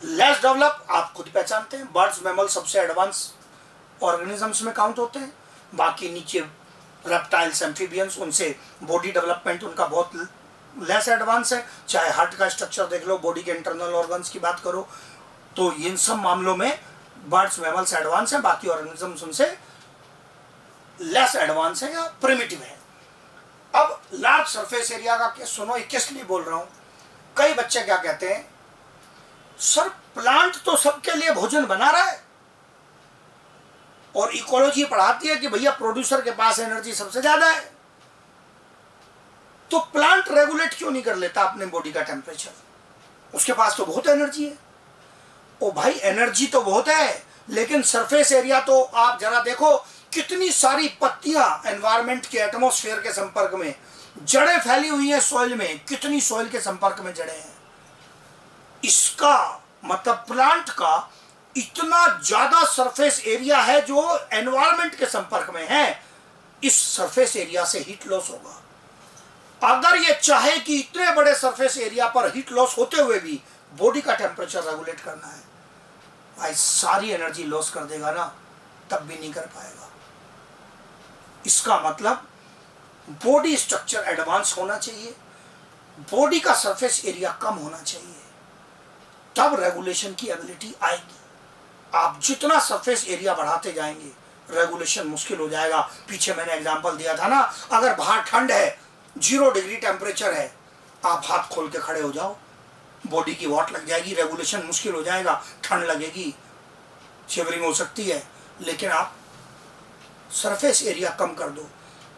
लेस डेवलप आप खुद पहचानते हैं, बर्ड्स मैमल सबसे एडवांस ऑर्गेनिजम्स में काउंट होते हैं। बाकी नीचे रेप्टाइल्स, एम्फीबियंस, उनसे बॉडी डेवलपमेंट उनका बहुत लेस एडवांस है। चाहे हार्ट का स्ट्रक्चर देख लो, बॉडी के इंटरनल ऑर्गन्स की बात करो, तो इन सब मामलों में बर्ड्स मैमल्स एडवांस हैं, बाकी ऑर्गेनिजम्स उनसे लेस एडवांस है या प्रिमिटिव है। अब लार्ज सरफेस एरिया का केस सुनो, ये किस लिए बोल रहा हूं। कई बच्चे क्या कहते हैं, सर प्लांट तो सबके लिए भोजन बना रहा है, और इकोलॉजी पढ़ाती है कि भैया प्रोड्यूसर के पास एनर्जी सबसे ज्यादा है, तो प्लांट रेगुलेट क्यों नहीं कर लेता अपने बॉडी का टेम्परेचर? उसके पास तो बहुत एनर्जी है। ओ भाई, एनर्जी तो बहुत है, लेकिन सरफेस एरिया तो आप जरा देखो, कितनी सारी पत्तियां एनवायरमेंट के एटमॉस्फेयर के संपर्क में, जड़ें फैली हुई हैं सॉइल में, कितनी सॉइल के संपर्क में जड़ें हैं। इसका मतलब प्लांट का इतना ज्यादा सरफेस एरिया है जो एनवायरमेंट के संपर्क में है। इस सरफेस एरिया से हीट लॉस होगा। अगर ये चाहे कि इतने बड़े सरफेस एरिया पर हीट लॉस होते हुए भी बॉडी का टेम्परेचर रेगुलेट करना है, भाई सारी एनर्जी लॉस कर देगा ना, तब भी नहीं कर पाएगा। इसका मतलब बॉडी स्ट्रक्चर एडवांस होना चाहिए, बॉडी का सरफेस एरिया कम होना चाहिए, तब रेगुलेशन की एबिलिटी आएगी। आप जितना सरफेस एरिया बढ़ाते जाएंगे, रेगुलेशन मुश्किल हो जाएगा। पीछे मैंने एग्जांपल दिया था ना, अगर बाहर ठंड है, 0 डिग्री टेम्परेचर है, आप हाथ खोल के खड़े हो जाओ, बॉडी की वाट लग जाएगी, रेगुलेशन मुश्किल हो जाएगा, ठंड लगेगी, शिवरिंग हो सकती है। लेकिन आप सरफेस एरिया कम कर दो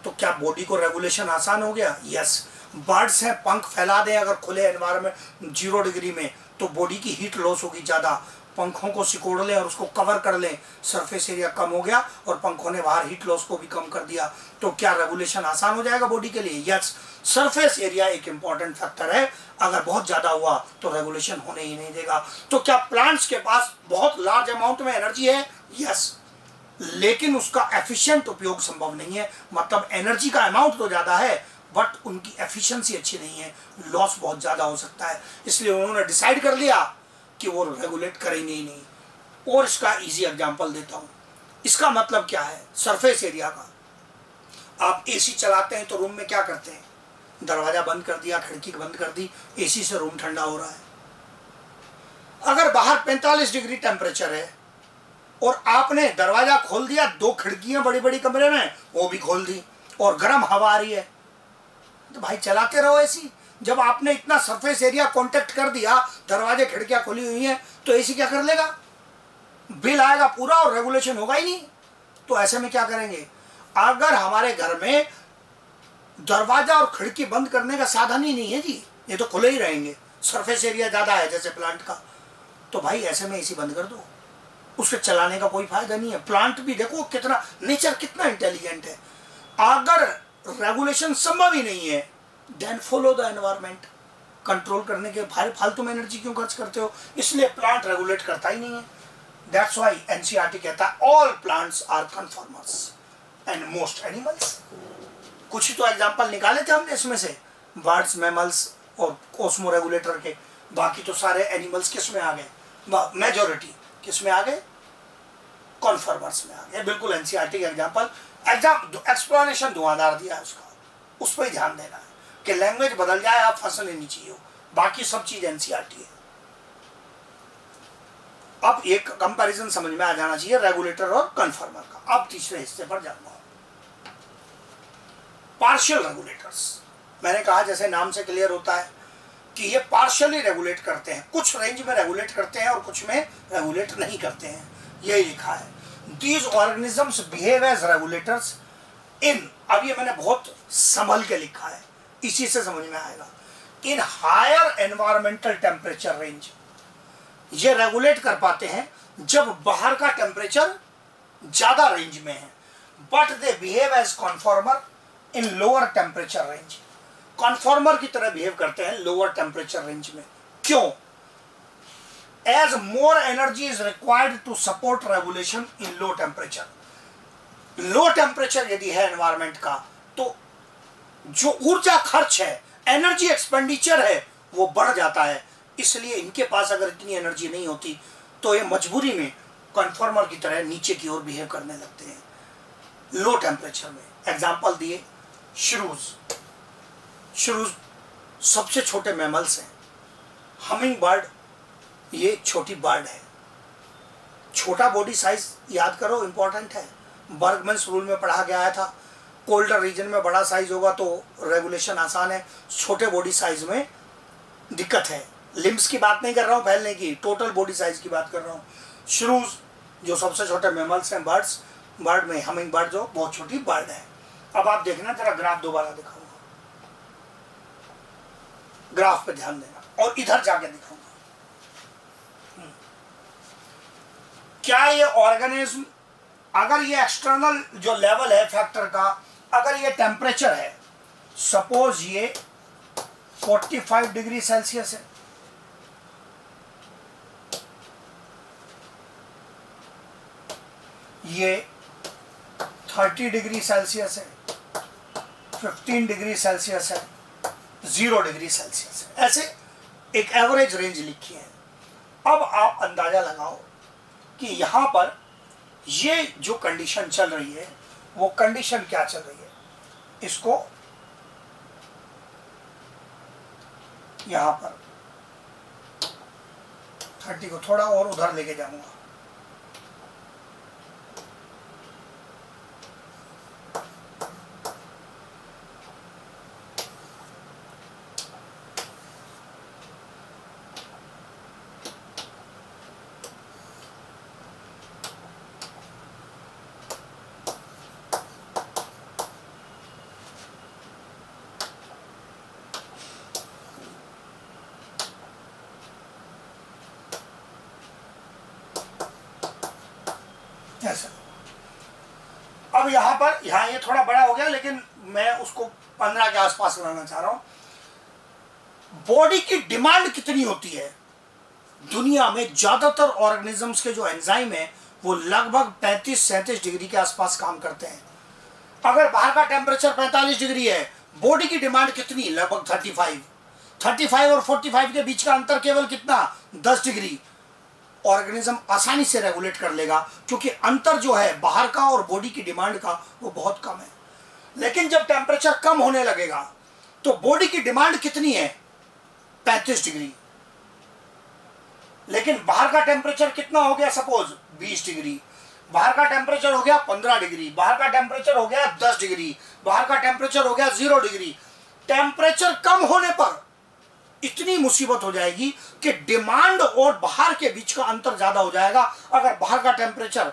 तो क्या बॉडी को रेगुलेशन आसान हो गया? यस। बर्ड्स हैं, पंख फैला दें अगर खुले एनवायरनमेंट 0 डिग्री में, तो बॉडी की हीट लॉस होगी ज़्यादा। पंखों को सिकोड़ लें और उसको कवर कर लें, सरफेस एरिया कम हो गया और पंखों ने बाहर हीट लॉस को भी कम कर दिया, तो क्या रेगुलेशन आसान हो जाएगा बॉडी के लिए? यस। सरफेस एरिया एक इंपॉर्टेंट फैक्टर है, अगर बहुत ज़्यादा हुआ तो रेगुलेशन होने ही नहीं देगा। तो क्या प्लांट्स के पास बहुत लार्ज अमाउंट में एनर्जी है? यस, लेकिन उसका एफिशिएंट उपयोग संभव नहीं है। मतलब एनर्जी का अमाउंट तो ज़्यादा है, बट उनकी एफिशिएंसी अच्छी नहीं है, लॉस बहुत ज़्यादा हो सकता है। इसलिए उन्होंने डिसाइड कर लिया कि वो रेगुलेट करेंगे ही नहीं। और इसका इजी एग्जांपल देता हूँ। इसका मतलब क्या है? सरफेस एरिया का, आप एसी चलाते हैं तो रूम में क्या करते हैं? दरवाजा बंद कर दिया, खिड़की बंद कर दी, एसी से रूम ठंडा हो रहा है। अगर बाहर 45 डिग्री टेम्परेचर है और आपने दरवाजा खोल दिया, 2 खिड़कियां बड़ी बड़ी कमरे में वो भी खोल दी और गर्म हवा आ रही है, तो भाई चलाते रहो एसी। जब आपने इतना सरफेस एरिया कांटेक्ट कर दिया, दरवाजे खिड़कियां खुली हुई हैं, तो एसी क्या कर लेगा? बिल आएगा पूरा और रेगुलेशन होगा ही नहीं। तो ऐसे में क्या करेंगे? अगर हमारे घर में दरवाजा और खिड़की बंद करने का साधन ही नहीं है जी, ये तो खुले ही रहेंगे, सरफेस एरिया ज़्यादा है जैसे प्लांट का, तो भाई ऐसे में एसी बंद कर दो, उसके चलाने का कोई फायदा नहीं है। प्लांट भी देखो कितना, नेचर कितना इंटेलिजेंट है। अगर रेगुलेशन संभव ही नहीं है, then follow the environment. Control करने के फालतू में एनर्जी क्यों खर्च करते हो? इसलिए प्लांट रेगुलेट करता ही नहीं है। दैट्स व्हाई एनसीईआरटी कहता है all plants are conformers and most animals. कुछ ही तो एग्जांपल निकाले थे हमने इसमें से, बर्ड्स, मैमल्स और ऑस्मो रेगुलेटर के। बाकी तो सारे एनिमल्स किस में आ गए? मेजॉरिटी किस में आ गए? कॉन्फॉर्मर्स में आ गए। बिल्कुल एनसीईआरटी का एग्जांपल, एक्सप्लेनेशन धुआंधार दिया है उसका, उस पर ही ध्यान देना है कि लैंग्वेज बदल जाए, आप फंसने नहीं चाहिए। बाकी सब चीज एनसीईआरटी है। अब एक कंपैरिजन समझ में आ जाना चाहिए रेगुलेटर और कन्फर्मर का। अब तीसरे हिस्से पर जाऊंगा, पार्शियल रेगुलेटर्स। मैंने कहा जैसे नाम से क्लियर होता है कि ये पार्शियली रेगुलेट करते हैं, कुछ रेंज में रेगुलेट करते हैं और कुछ में रेगुलेट नहीं करते हैं, यही लिखा है। These organisms behave as regulators in, अब ये मैंने बहुत संभल के लिखा है, इसी से समझ में आएगा, in higher environmental temperature range. ये रेगुलेट कर पाते हैं जब बाहर का टेम्परेचर ज्यादा रेंज में है, but they behave as conformer in lower temperature range. Conformer की तरह बिहेव करते हैं लोअर टेम्परेचर रेंज में। क्यों? As more energy is required to support regulation in low temperature. Low temperature यदि है एनवायरमेंट का, तो जो ऊर्जा खर्च है, एनर्जी एक्सपेंडिचर है, वो बढ़ जाता है। इसलिए इनके पास अगर इतनी एनर्जी नहीं होती तो ये मजबूरी में कन्फॉर्मर की तरह नीचे की ओर बिहेव करने लगते हैं लो टेम्परेचर में। एग्जाम्पल दिए, श्रूज। श्रूज सबसे छोटे मैमल्स हैं। हमिंग बर्ड ये छोटी बर्ड है। छोटा बॉडी साइज याद करो, इंपॉर्टेंट है। बर्गमैन्स रूल में पढ़ा गया था, कोल्डर रीजन में बड़ा साइज होगा तो रेगुलेशन आसान है, छोटे बॉडी साइज में दिक्कत है। लिम्स की बात नहीं कर रहा हूँ फैलने की, टोटल बॉडी साइज की बात कर रहा हूँ। श्रूज जो सबसे छोटे मैमल्स हैं, बर्ड्स, बर्ड में हमिंग बर्ड जो बहुत छोटी बर्ड है। अब आप देखना, जरा ग्राफ दोबारा दिखाऊंगा। ग्राफ पे ध्यान देना और इधर जाके दिखाऊंगा। क्या ये ऑर्गेनिज्म, अगर ये एक्सटर्नल जो लेवल है फैक्टर का, अगर ये टेम्परेचर है, सपोज ये 45 डिग्री सेल्सियस है, ये 30 डिग्री सेल्सियस है, 15 डिग्री सेल्सियस है, 0 डिग्री सेल्सियस है, ऐसे एक एवरेज रेंज लिखी है। अब आप अंदाजा लगाओ कि यहां पर ये जो कंडीशन चल रही है वो कंडीशन क्या चल रही है। इसको यहां पर 30 को थोड़ा और उधर लेके जाऊंगा, ऐसा। अब यहां पर, यहां ये थोड़ा बड़ा हो गया लेकिन मैं उसको 15 के आसपास लाना चाह रहा हूं। बॉडी की डिमांड कितनी होती है? दुनिया में ज्यादातर ऑर्गेनिजम्स के जो एंजाइम है वो लगभग 35-37 डिग्री के आसपास काम करते हैं। अगर बाहर का टेम्परेचर 45 डिग्री है, बॉडी की डिमांड कितनी? लगभग 35 और 45 के बीच का अंतर केवल कितना? 10 डिग्री। ऑर्गेनिज्म आसानी से रेगुलेट कर लेगा क्योंकि अंतर जो है बाहर का और बॉडी की डिमांड का वो बहुत कम है। लेकिन जब टेम्परेचर कम होने लगेगा तो बॉडी की डिमांड कितनी है? 35 डिग्री। लेकिन बाहर का टेम्परेचर कितना हो गया? Suppose 20 degree. बाहर का टेम्परेचर हो गया 15 डिग्री, बाहर का टेम्परेचर हो गया 10 डिग्री, बाहर का टेम्परेचर हो गया 0 डिग्री। टेम्परेचर कम होने पर इतनी मुसीबत हो जाएगी कि डिमांड और बाहर के बीच का अंतर ज्यादा हो जाएगा। अगर बाहर का टेम्परेचर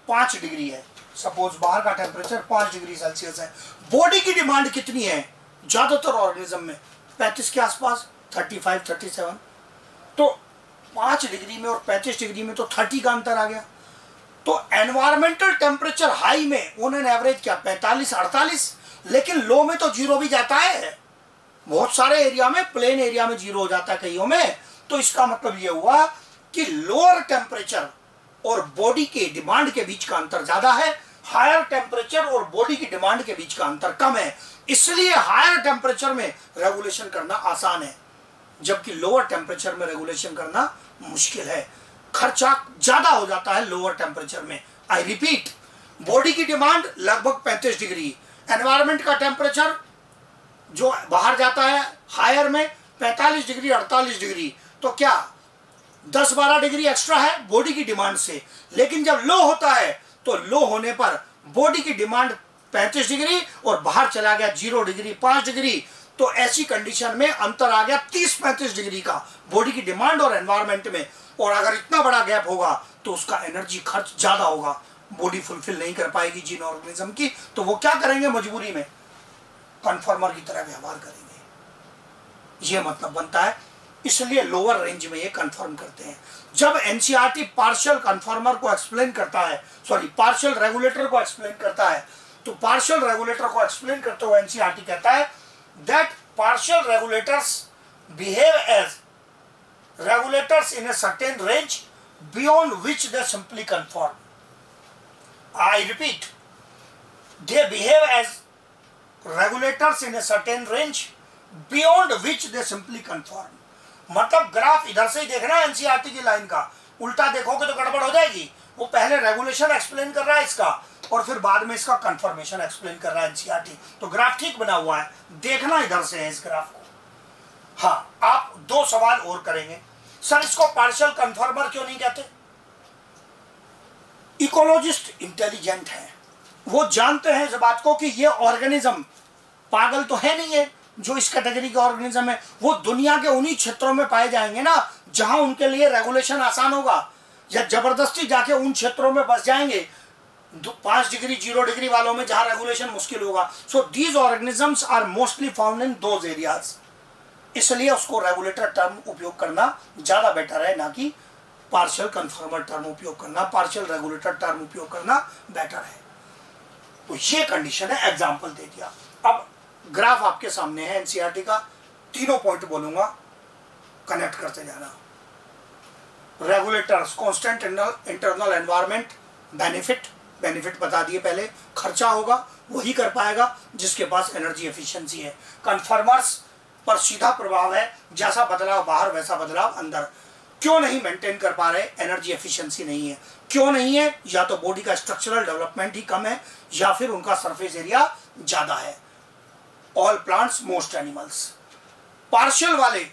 5 डिग्री है, सपोज बाहर का टेम्परेचर 5 डिग्री सेल्सियस है, बॉडी की डिमांड कितनी है ज्यादातर ऑर्गेनिज्म में? 35 के आसपास, 35-37। तो 5 डिग्री में और 35 डिग्री में तो 30 का अंतर आ गया। तो एनवायरमेंटल टेम्परेचर हाई में ऑन एन एवरेज क्या 45-48, लेकिन लो में तो 0 भी जाता है। बहुत सारे एरिया में, प्लेन एरिया में 0 हो जाता है कईयों में। तो इसका मतलब यह हुआ कि लोअर टेम्परेचर और बॉडी के डिमांड के बीच का अंतर ज्यादा है, हायर टेम्परेचर और बॉडी की डिमांड के बीच का अंतर कम है। इसलिए हायर टेम्परेचर में रेगुलेशन करना आसान है, जबकि लोअर टेम्परेचर में रेगुलेशन करना मुश्किल है। खर्चा ज्यादा हो जाता है लोअर टेम्परेचर में। आई रिपीट, बॉडी की डिमांड लगभग 35 डिग्री, एनवायरमेंट का टेम्परेचर जो बाहर जाता है हायर में 45 डिग्री 48 डिग्री, तो क्या 10-12 डिग्री एक्स्ट्रा है बॉडी की डिमांड से। लेकिन जब लो होता है तो लो होने पर बॉडी की डिमांड 35 डिग्री और बाहर चला गया 0 डिग्री 5 डिग्री। तो ऐसी कंडीशन में अंतर आ गया 30-35 डिग्री का बॉडी की डिमांड और एनवायरमेंट में। और अगर इतना बड़ा गैप होगा तो उसका एनर्जी खर्च ज्यादा होगा, बॉडी फुलफिल नहीं कर पाएगी जीन ऑर्गेनिज्म की। तो वो क्या करेंगे? मजबूरी में कन्फर्मर की तरह व्यवहार करेंगे। ये मतलब बनता है। इसलिए लोअर रेंज में ये कन्फर्म करते हैं। जब एनसीईआरटी पार्शियल कन्फर्मर को एक्सप्लेन करता है, सॉरी पार्शियल रेगुलेटर को एक्सप्लेन करता है, तो पार्शियल रेगुलेटर को एक्सप्लेन करते हुए एनसीईआरटी कहता है that partial regulators behave as regulators in a certain range beyond which they simply conform. I repeat, they behave as regulators in a certain range beyond which they simply conform. मतलब graph इधर से ही देखना NCERT की line का, उल्टा देखोगे तो गड़बड़ हो जाएगी। वो पहले रेगुलेशन एक्सप्लेन कर रहा है इसका और फिर बाद में इसका कंफर्मेशन एक्सप्लेन कर रहा है एनसीईआरटी। तो ग्राफ ठीक बना हुआ है, देखना इधर से है इस ग्राफ को। हाँ, आप 2 सवाल और करेंगे, सर इसको पार्शियल कन्फर्मर क्यों नहीं कहते? इकोलॉजिस्ट इंटेलिजेंट है, वो जानते हैं इस बात को कि ये ऑर्गेनिज्म पागल तो है नहीं है जो इस कैटेगरी के ऑर्गेनिज्म है। वो दुनिया के उन्हीं क्षेत्रों में पाए जाएंगे ना जहां उनके लिए रेगुलेशन आसान होगा, या जबरदस्ती जाके उन क्षेत्रों में बस जाएंगे 5 डिग्री 0 डिग्री वालों में जहां रेगुलेशन मुश्किल होगा। So these organisms are mostly found in those areas. इसलिए उसको रेगुलेटर टर्म उपयोग करना ज़्यादा बेटर है, ना कि पार्शियल कन्फर्मर टर्म उपयोग करना। पार्शियल रेगुलेटर टर्म उपयोग करना बेटर है। तो ये कंडीशन है, एग्जाम्पल दे दिया। अब ग्राफ आपके सामने है एनसीईआरटी का, तीनों पॉइंट बोलूंगा, कनेक्ट करते जाना। Regulators, constant internal environment, benefit बता दिए पहले, खर्चा होगा वही कर पाएगा जिसके पास एनर्जी एफिशिएंसी है। कन्फर्मर्स पर सीधा प्रभाव है, जैसा बदलाव बाहर वैसा बदलाव अंदर। क्यों नहीं मेंटेन कर पा रहे? एनर्जी एफिशिएंसी नहीं है। क्यों नहीं है? या तो बॉडी का स्ट्रक्चरल डेवलपमेंट ही कम है, या फिर उनका सरफेस एरिया ज्यादा है। All plants, most animals. Partial वाले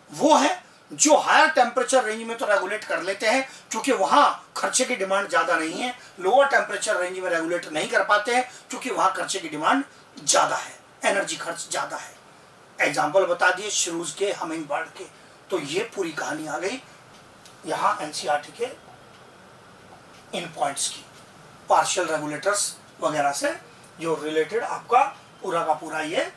वो है जो हायर टेम्परेचर रेंज में तो रेगुलेट कर लेते हैं, क्योंकि वहां खर्चे की डिमांड ज्यादा नहीं है। लोअर टेम्परेचर रेंज में रेगुलेट नहीं कर पाते हैं, क्योंकि वहां खर्चे की डिमांड ज्यादा है, एनर्जी खर्च ज्यादा है। एग्जाम्पल बता दिए श्रूज के, हमिंग बर्ड के। तो ये पूरी कहानी आ गई यहाँ एनसीईआरटी के इन पॉइंट्स की, पार्शियल रेगुलेटर्स वगैरह से जो रिलेटेड आपका पूरा का पूरा ये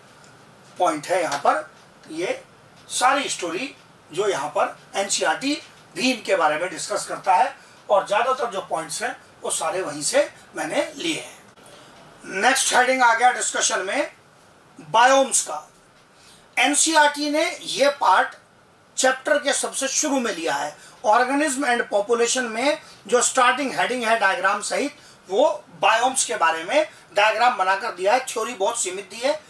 पॉइंट है। यहाँ पर ये सारी स्टोरी जो यहाँ पर एनसीईआरटी भी इनके बारे में डिस्कस करता है, और ज़्यादातर जो पॉइंट्स हैं वो सारे वहीं से मैंने लिए हैं। नेक्स्ट हेडिंग आ गया डिस्कशन में बायोम्स का। एनसीईआरटी ने ये पार्ट चैप्टर के सबसे शुरू में लिया है। ऑर्गेनिज्म एंड पॉपुलेशन में जो स्टार्टिंग हेडिंग है डायग्राम सहित, वो बायोम्स के बारे में डायग्राम बनाकर दिया है। थ्योरी बहुत सीमित दी है,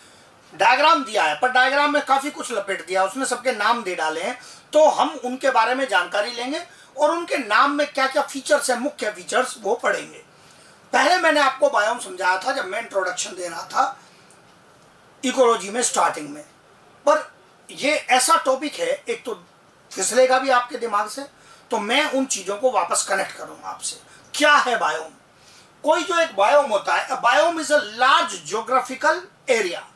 डायग्राम दिया है, पर डायग्राम में काफी कुछ लपेट दिया, उसमें सबके नाम दे डाले हैं। तो हम उनके बारे में जानकारी लेंगे और उनके नाम में क्या क्या फीचर्स हैं, मुख्य फीचर्स, वो पढ़ेंगे। पहले मैंने आपको बायोम समझाया था जब मैं इंट्रोडक्शन दे रहा था इकोलॉजी में स्टार्टिंग में, पर ये ऐसा टॉपिक है, एक तो फिसलेगा भी आपके दिमाग से, तो मैं उन चीजों को वापस कनेक्ट करूंगा आपसे। क्या है बायोम? कोई जो एक बायोम होता है, biome is a large geographical area,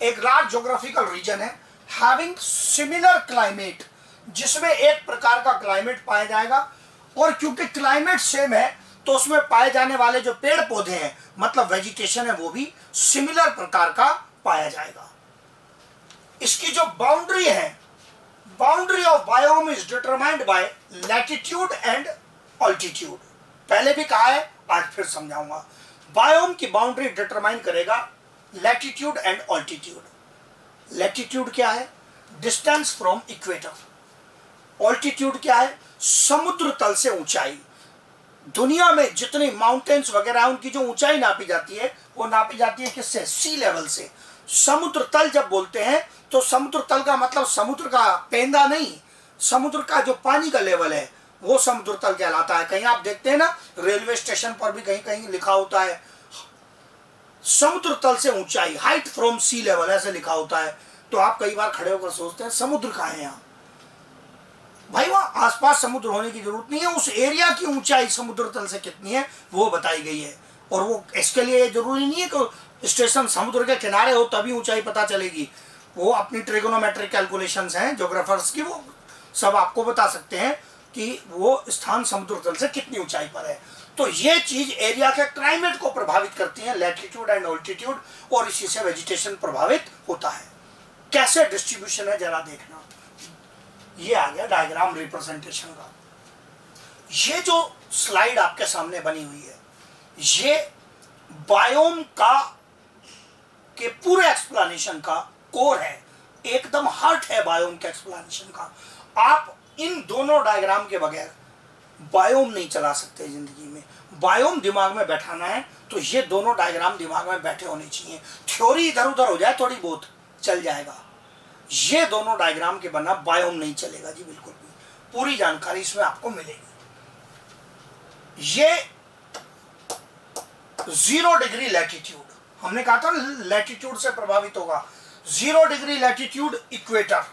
एक लार्ज ज्योग्राफिकल रीजन है हैविंग सिमिलर क्लाइमेट, जिसमें एक प्रकार का क्लाइमेट पाया जाएगा। और क्योंकि क्लाइमेट सेम है तो उसमें पाए जाने वाले जो पेड़ पौधे हैं, मतलब वेजिटेशन है, वो भी सिमिलर प्रकार का पाया जाएगा। इसकी जो बाउंड्री है, boundary of biome is determined by latitude and altitude. पहले भी कहा है, आज फिर समझाऊंगा। बायोम की बाउंड्री डिटरमाइन करेगा लैटिट्यूड एंड ऑल्टीट्यूड। लैटिट्यूड क्या है? Distance from equator. ऑल्टीट्यूड क्या है? समुद्र तल से ऊंचाई। दुनिया में जितनी माउंटेन्स वगैरह है उनकी जो ऊंचाई नापी जाती है, वो नापी जाती है किससे? सी लेवल से। समुद्र तल जब बोलते हैं तो समुद्र तल का मतलब समुद्र का पेंदा नहीं, समुद्र का जो पानी का लेवल है वो समुद्र तल कहलाता है। कहीं आप देखते हैं ना, रेलवे स्टेशन पर भी कहीं कहीं लिखा होता है समुद्र तल से ऊंचाई, हाइट फ्रॉम सी लेवल, ऐसे लिखा होता है। तो आप कई बार खड़े होकर सोचते हैं समुद्र कहाँ है यहाँ? भाई वहां आसपास समुद्र होने की जरूरत नहीं है, उस एरिया की ऊंचाई समुद्र तल से कितनी है वो बताई गई है। और वो इसके लिए जरूरी नहीं है कि स्टेशन समुद्र के किनारे हो तभी ऊंचाई पता चलेगी। वो अपनी ट्रिगोनोमेट्रिक कैलकुलेशंस हैं ज्योग्राफर्स की, वो सब आपको बता सकते हैं कि वो स्थान समुद्र तल से कितनी ऊंचाई पर है। तो ये चीज एरिया के क्लाइमेट को प्रभावित करती है, लैटिट्यूड एंड ऑल्टीट्यूड, और इसी से वेजिटेशन प्रभावित होता है। कैसे डिस्ट्रीब्यूशन है जरा देखना। ये आ गया डायग्राम रिप्रेजेंटेशन का। ये जो स्लाइड आपके सामने बनी हुई है, ये बायोम का के पूरे एक्सप्लेनेशन का कोर है, एकदम हार्ट है बायोम के एक्सप्लेनेशन का। आप इन दोनों डायग्राम के बगैर बायोम नहीं चला सकते जिंदगी में। बायोम दिमाग में बैठाना है तो ये दोनों डायग्राम दिमाग में बैठे होने चाहिए। थ्योरी इधर उधर हो जाए थोड़ी बहुत चल जाएगा, ये दोनों डायग्राम के बना बायोम नहीं चलेगा जी, बिल्कुल भी। पूरी जानकारी इसमें आपको मिलेगी। ये 0 डिग्री लैटिट्यूड, हमने कहा था लैटिट्यूड से प्रभावित होगा। 0 डिग्री लैटिट्यूड इक्वेटर,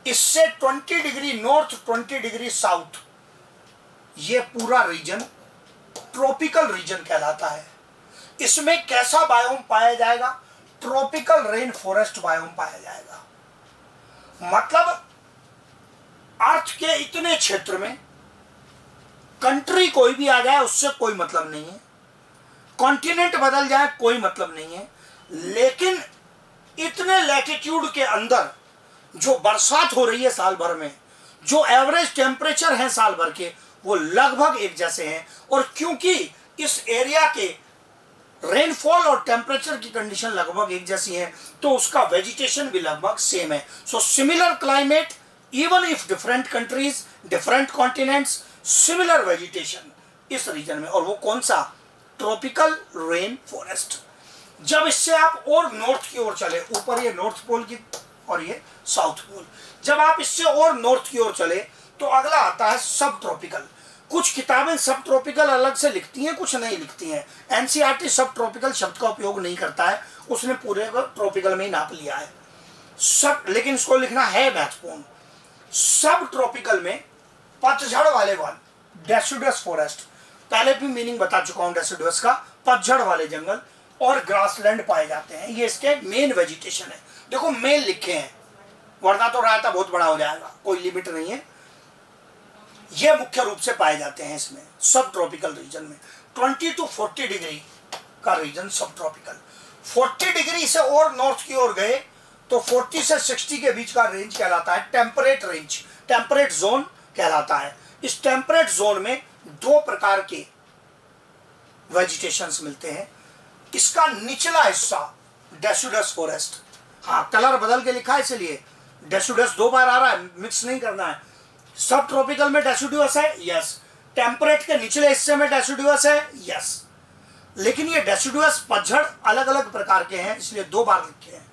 इससे 20 डिग्री नॉर्थ, 20 डिग्री साउथ, ये पूरा रीजन ट्रॉपिकल रीजन कहलाता है। इसमें कैसा बायोम पाया जाएगा? ट्रॉपिकल रेन फॉरेस्ट बायोम पाया जाएगा। मतलब अर्थ के इतने क्षेत्र में कंट्री कोई भी आ जाए उससे कोई मतलब नहीं है, कॉन्टिनेंट बदल जाए कोई मतलब नहीं है, लेकिन इतने लैटिट्यूड के अंदर जो बरसात हो रही है साल भर में, जो एवरेज टेम्परेचर है साल भर के, वो लगभग एक जैसे हैं। और क्योंकि इस एरिया के रेनफॉल और टेम्परेचर की कंडीशन लगभग एक जैसी है, तो उसका वेजिटेशन भी लगभग सेम है। So similar climate, even if different countries, different continents, similar vegetation इस रीजन में। और वो कौन सा? Tropical rain forest. जब इससे आप और नॉर्थ की ओर चले, ऊपर ये नॉर्थ पोल की और ये साउथ पोल, जब आप इससे और नॉर्थ की ओर चले तो अगला आता है सब ट्रॉपिकल। कुछ किताबें सब ट्रॉपिकल अलग से लिखती हैं, कुछ नहीं लिखती हैं। एनसीईआरटी सब ट्रॉपिकल शब्द का उपयोग नहीं करता है, उसने पूरे को ट्रॉपिकल में ही नाप लिया है सब। लेकिन इसको लिखना है महत्वपूर्ण। सब ट्रॉपिकल में पतझड़ वाले वन, डेसिडुअस फॉरेस्ट, पहले भी मीनिंग बता चुका हूं डेसिडुअस का, पतझड़ वाले जंगल और ग्रासलैंड पाए जाते हैं। ये इसके मेन वेजिटेशन है। देखो मेन लिखे हैं, वरना तो रायता बहुत बड़ा हो जाएगा, कोई लिमिट नहीं है। ये मुख्य रूप से पाए जाते हैं इसमें सब ट्रॉपिकल रीजन में। 20 to 40 डिग्री का रीजन सब ट्रॉपिकल। 40 डिग्री से और नॉर्थ की ओर गए तो 40 से 60 के बीच का रेंज कहलाता है टेम्परेट रेंज, टेम्परेट जोन कहलाता है। इस टेम्परेट जोन में दो प्रकार के वेजिटेशंस मिलते हैं। इसका निचला हिस्सा डेसिडुअस फॉरेस्ट, हाँ कलर बदल के लिखा है इसलिए डेसिडुअस 2 बार आ रहा है, मिक्स नहीं करना है। सब ट्रॉपिकल में डेसिडुअस है, यस। टेम्परेट के निचले हिस्से में डेसिडुअस है, यस। लेकिन ये डेसिडुअस पतझड़ अलग अलग प्रकार के हैं, इसलिए 2 बार लिखे हैं।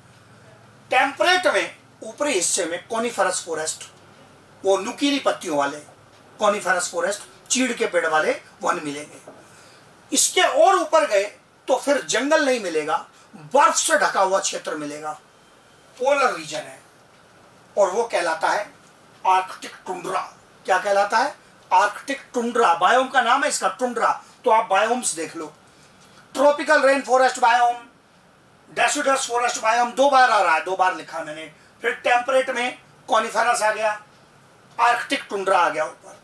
टेम्परेट में ऊपरी हिस्से में कॉनिफरस फॉरेस्ट, वो नुकीली पत्तियों वाले कॉनिफरस फॉरेस्ट, चीड़ के पेड़ वाले वन मिलेंगे। इसके और ऊपर गए तो फिर जंगल नहीं मिलेगा, बर्फ से ढका हुआ क्षेत्र मिलेगा, पोलर रीजन है, और वो कहलाता है आर्कटिक टुंड्रा। क्या कहलाता है? Arctic tundra. बायोम का नाम है इसका टुंड्रा, तो आप बायोम्स देख लो। Tropical rain forest biome, deciduous forest biome 2 बार आ रहा है, 2 बार लिखा मैंने। फिर टेम्परेट में कॉनिफरस आ गया, आर्कटिक टुंड्रा आ गया ऊपर।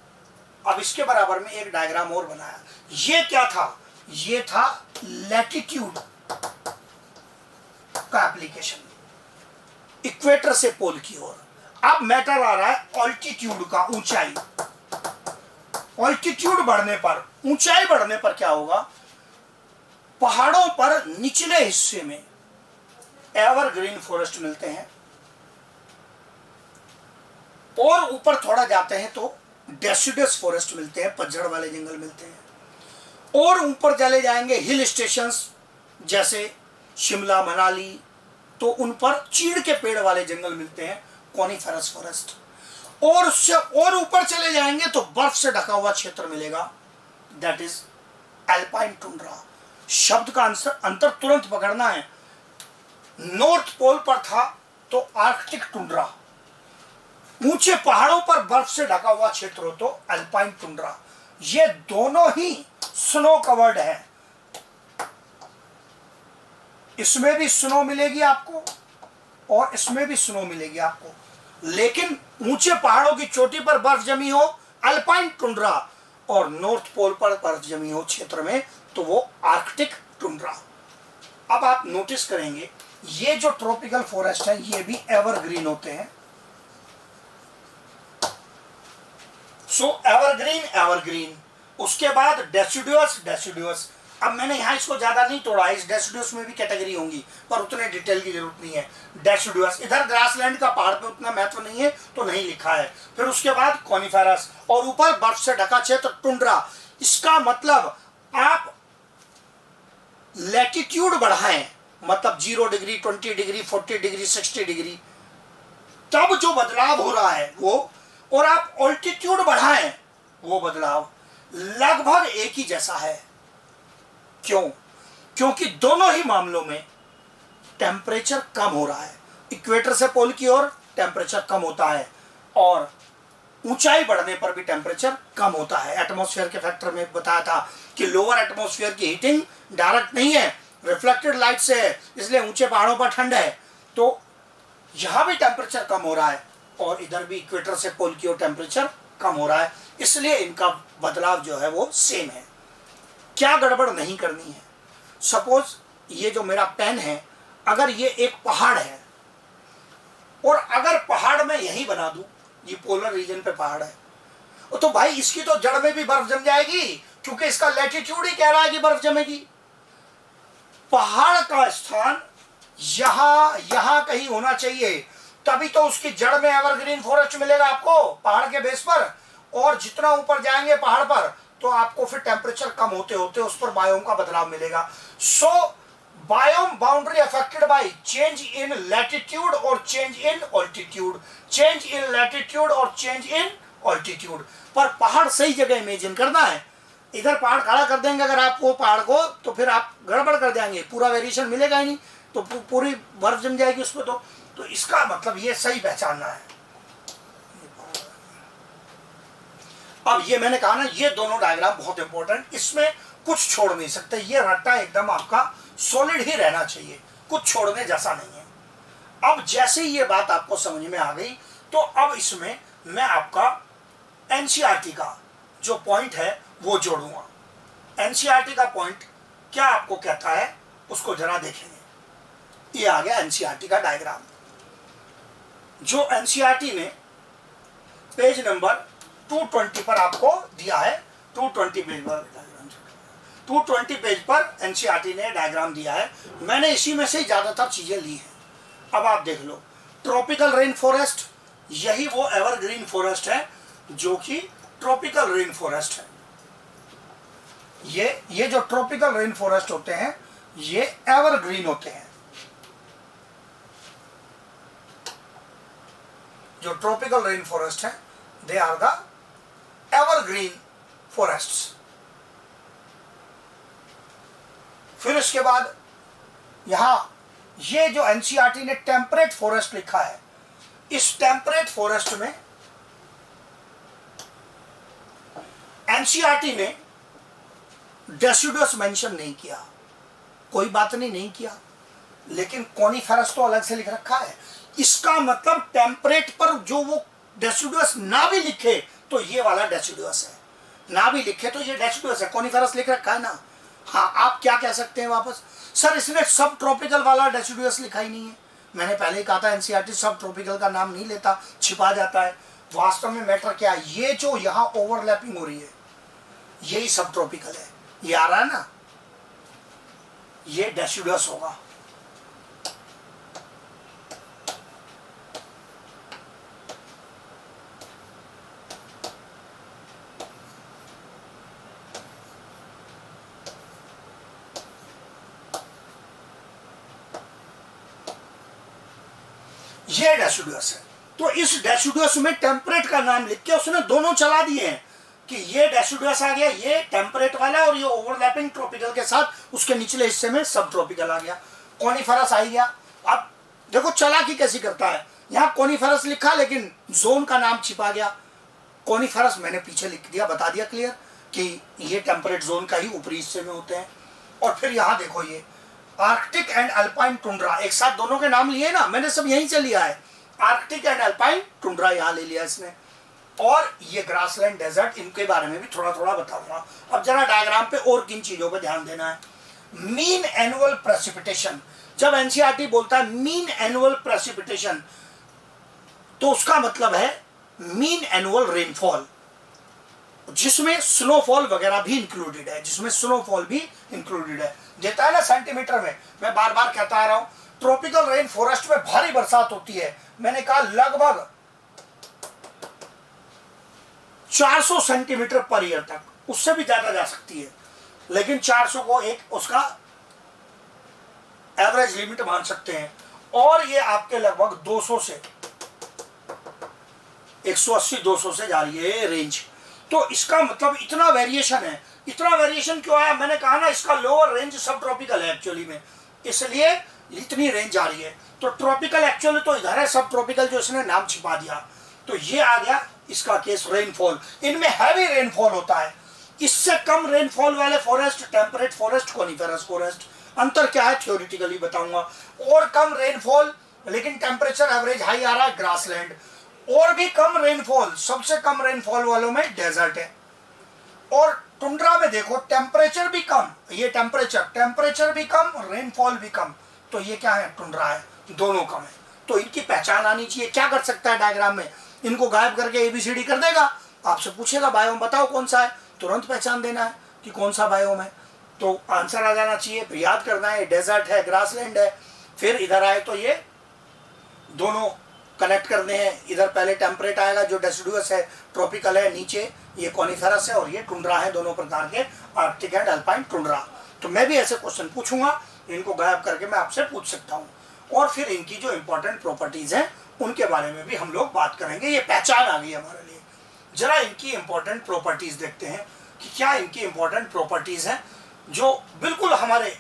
अब इसके बराबर में एक डायग्राम और बनाया। ये क्या था? ये था लैटिट्यूड का एप्लीकेशन, इक्वेटर से पोल की ओर। अब मैटर आ रहा है ऑल्टीट्यूड का, ऊंचाई। ऑल्टीट्यूड बढ़ने पर, ऊंचाई बढ़ने पर क्या होगा? पहाड़ों पर निचले हिस्से में एवरग्रीन फॉरेस्ट मिलते हैं, और ऊपर थोड़ा जाते हैं तो डेसिडुअस फॉरेस्ट मिलते हैं, पतझड़ वाले जंगल मिलते हैं। और ऊपर चले जाएंगे हिल स्टेशंस जैसे शिमला, मनाली, तो उन पर चीड़ के पेड़ वाले जंगल मिलते हैं, कॉनिफरस फॉरेस्ट। और उससे और ऊपर चले जाएंगे तो बर्फ से ढका हुआ क्षेत्र मिलेगा, दैट इज एल्पाइन टुंड्रा। शब्द का अंतर तुरंत पकड़ना है। नॉर्थ पोल पर था तो आर्कटिक टुंड्रा, ऊंचे पहाड़ों पर बर्फ से ढका हुआ क्षेत्र हो तो अल्पाइन टुंड्रा। ये दोनों ही स्नो कवर्ड है, इसमें भी स्नो मिलेगी आपको और इसमें भी स्नो मिलेगी आपको, लेकिन ऊंचे पहाड़ों की चोटी पर बर्फ जमी हो अल्पाइन टुंड्रा, और नॉर्थ पोल पर बर्फ जमी हो क्षेत्र में तो वो आर्कटिक टुंड्रा। अब आप नोटिस करेंगे ये जो ट्रॉपिकल फॉरेस्ट है ये भी एवरग्रीन होते हैं। सो एवरग्रीन, उसके बाद डेसिडुअस, डेसिडुअस। अब मैंने यहां इसको ज्यादा नहीं तोड़ा, इस डेसिडुअस में भी कैटेगरी होंगी पर उतने डिटेल की जरूरत नहीं है। डेसिडुअस, इधर ग्रासलैंड का पहाड़ पे उतना महत्व नहीं है तो नहीं लिखा है। फिर उसके बाद कॉनिफेरस, और ऊपर बर्फ से ढका क्षेत्र टुंड्रा। इसका मतलब आप लैटिट्यूड बढ़ाएं, मतलब 0 डिग्री, 20 डिग्री, 40 डिग्री, 60 डिग्री, तब जो बदलाव हो रहा है वो, और आप ऑल्टीट्यूड बढ़ाएं, वो बदलाव लगभग एक ही जैसा है। क्यों? क्योंकि दोनों ही मामलों में टेम्परेचर कम हो रहा है। इक्वेटर से पोल की ओर टेम्परेचर कम होता है, और ऊंचाई बढ़ने पर भी टेम्परेचर कम होता है। एटमॉस्फेयर के फैक्टर में बताया था कि लोअर एटमॉस्फेयर की हीटिंग डायरेक्ट नहीं है, रिफ्लेक्टेड लाइट से है, इसलिए ऊंचे पहाड़ों पर ठंड है। तो यहां भी टेम्परेचर कम हो रहा है और इधर भी इक्वेटर से पोल की ओर टेम्परेचर कम हो रहा है, इसलिए इनका बदलाव जो है वो सेम है। क्या गड़बड़ नहीं करनी है? सपोज ये जो मेरा पेन है, अगर ये एक पहाड़ है और अगर पहाड़ में यही बना दूं, ये पोलर रीजन पे पहाड़ है, तो भाई इसकी तो जड़ में भी बर्फ जम जाएगी, क्योंकि इसका लैटिट्यूड ही कह रहा है कि बर्फ जमेगी। पहाड़ का स्थान यहां कहीं होना चाहिए, तभी तो उसकी जड़ में एवरग्रीन फॉरेस्ट मिलेगा आपको पहाड़ के बेस पर। और जितना ऊपर जाएंगे पहाड़ पर, तो आपको फिर टेम्परेचर कम होते होते उस पर बायोम का बदलाव मिलेगा। So biome boundary affected by change in latitude और change in altitude, change in latitude और चेंज इन ऑल्टीट्यूड। पर पहाड़ सही जगह इमेजिन करना है। इधर पहाड़ खड़ा कर देंगे अगर आप वो पहाड़ को, तो फिर आप गड़बड़ कर देंगे, पूरा वेरिएशन मिलेगा ही नहीं, तो पूरी बर्फ जम जाएगी उस पर। तो इसका मतलब ये सही पहचानना है। अब ये मैंने कहा ना, ये दोनों डायग्राम बहुत इंपॉर्टेंट, इसमें कुछ छोड़ नहीं सकते। ये रट्टा एकदम आपका सॉलिड ही रहना चाहिए, कुछ छोड़ने जैसा नहीं है। अब जैसे ही ये बात आपको समझ में आ गई, तो अब इसमें मैं आपका एनसीईआरटी का जो पॉइंट है वो जोड़ूंगा। एनसीईआरटी का पॉइंट क्या आपको कहता है उसको जरा देखेंगे। ये आ गया एनसीईआरटी का डायग्राम, जो एनसीईआरटी ने पेज नंबर 220 पर आपको दिया है। 220 पेज पर एनसीईआरटी ने डायग्राम दिया है। मैंने इसी में से ज्यादातर चीजें ली हैं। अब आप देख लो, ट्रॉपिकल रेन फॉरेस्ट, यही वो एवरग्रीन फॉरेस्ट है जो कि ट्रॉपिकल रेन फॉरेस्ट है। ये जो ट्रॉपिकल रेन फॉरेस्ट होते हैं ये एवरग्रीन होते हैं। जो ट्रॉपिकल रेन फॉरेस्ट है they are the evergreen forests. फिर इसके बाद यहां ये जो एनसीईआरटी ने टेम्परेट फॉरेस्ट लिखा है, इस टेम्परेट फॉरेस्ट में एनसीईआरटी ने डेसिडुअस मेंशन नहीं किया। कोई बात नहीं किया, लेकिन कॉनिफेरस तो अलग से लिख रखा है। इसका मतलब टेम्परेट पर जो वो डेसिडुअस ना भी लिखे तो ये वाला डेसिडुअस है, ना भी लिखे तो ये डेसिडुअस है। कॉनिफेरस लिख रखा है ना। हाँ, आप क्या कह सकते हैं वापस, सर इसने सब ट्रॉपिकल वाला डेसिडुअस लिखा ही नहीं है। मैंने पहले ही कहा था एनसीईआरटी सब ट्रॉपिकल का नाम नहीं लेता, छिपा जाता है। वास्तव में मैटर क्या है, ये जो यहाँ ओवरलैपिंग हो रही है यही सब ट्रॉपिकल है। ये आ रहा है ना, ये डेसिडुअस होगा। ये डेसिडुअस है। तो इस डेसिडुअस में टेम्परेट का नाम लिख के उसने दोनों चला दिए हैं कि ये डेसिडुअस आ गया, ये टेम्परेट वाला, और ये ओवरलैपिंग ट्रॉपिकल के साथ उसके निचले हिस्से में सब ट्रॉपिकल आ गया। कॉनिफेरस आ गया। अब देखो चालाकी कैसी करता है, यहाँ कॉनिफेरस लिखा लेकिन जोन का नाम छिपा गया। कॉनिफेरस मैंने पीछे लिख दिया, बता दिया क्लियर कि ये टेम्परेट जोन का ही ऊपरी हिस्से में होते हैं। और फिर यहाँ देखो ये आर्कटिक एंड अल्पाइन टुंड्रा, एक साथ दोनों के नाम लिए ना, मैंने सब यहीं से लिया है। आर्कटिक एंड अल्पाइन टुंड्रा यहाँ ले लिया इसने। और ये ग्रासलैंड डेजर्ट, इनके बारे में भी थोड़ा थोड़ा बताऊंगा। अब जरा डायग्राम पे और किन चीजों पे ध्यान देना है। मीन एनुअल प्रेसिपिटेशन, जब एनसीईआरटी बोलता है मीन एनुअल प्रेसिपिटेशन, तो उसका मतलब है मीन एनुअल रेनफॉल, जिसमें स्नोफॉल वगैरह भी इंक्लूडेड है, जिसमें स्नोफॉल भी इंक्लूडेड है। देता है ना सेंटीमीटर में। मैं बार बार कहता आ रहा हूं, ट्रॉपिकल रेन फॉरेस्ट में भारी बरसात होती है। मैंने कहा लगभग 400 सेंटीमीटर पर ईयर तक, उससे भी ज्यादा जा सकती है, लेकिन 400 को एक उसका एवरेज लिमिट मान सकते हैं। और ये आपके लगभग 200 से 180-200 से जा रही है रेंज। तो इसका मतलब इतना वेरिएशन है। इतना वेरिएशन क्यों आया, मैंने कहा ना इसका लोअर रेंज सब ट्रॉपिकल है एक्चुअली में, इसलिए इतनी रेंज आ रही है। तो ट्रॉपिकल एक्चुअली तो इधर है, सब ट्रॉपिकल जो इसने नाम छिपा दिया। तो ये आ गया इसका केस रेनफॉल। इनमें हैवी रेनफॉल होता है। इससे कम रेनफॉल वाले forest temperate forest, coniferous forest. अंतर क्या है थ्योरेटिकली बताऊंगा। और कम रेनफॉल लेकिन टेम्परेचर एवरेज हाई आ रहा है, ग्रासलैंड। और भी कम रेनफॉल, सबसे कम रेनफॉल वालों में डेजर्ट है। और टुंड्रा में देखो टेम्परेचर भी कम, ये टेम्परेचर भी कम, रेनफॉल भी कम। तो ये क्या है, टुंड्रा है, दोनों कम है। तो इनकी पहचान आनी चाहिए। क्या कर सकता है डायग्राम में, इनको गायब करके ABCD कर देगा, आपसे पूछेगा बायोम बताओ कौन सा है, तुरंत पहचान देना है कि कौन सा बायोम है, तो आंसर आ जाना चाहिए। फिर याद करना है डेजर्ट है, ग्रासलैंड है। फिर इधर आए तो ये दोनों कनेक्ट करने हैं। इधर पहले टेम्परेट आएगा जो डेसिडुअस है, ट्रॉपिकल है, नीचे ये कॉनिफेरस है और ये टुंड्रा है, दोनों प्रकार के आर्कटिक एंड अल्पाइन टुंड्रा। तो मैं भी ऐसे क्वेश्चन पूछूंगा, इनको गायब करके मैं आपसे पूछ सकता हूँ। और फिर इनकी जो इंपॉर्टेंट प्रॉपर्टीज हैं उनके बारे में भी हम लोग बात करेंगे। ये पहचान आ गई हमारे लिए। जरा इनकी इंपॉर्टेंट प्रॉपर्टीज देखते हैं कि क्या इनकी इंपॉर्टेंट प्रॉपर्टीज हैं जो बिल्कुल हमारे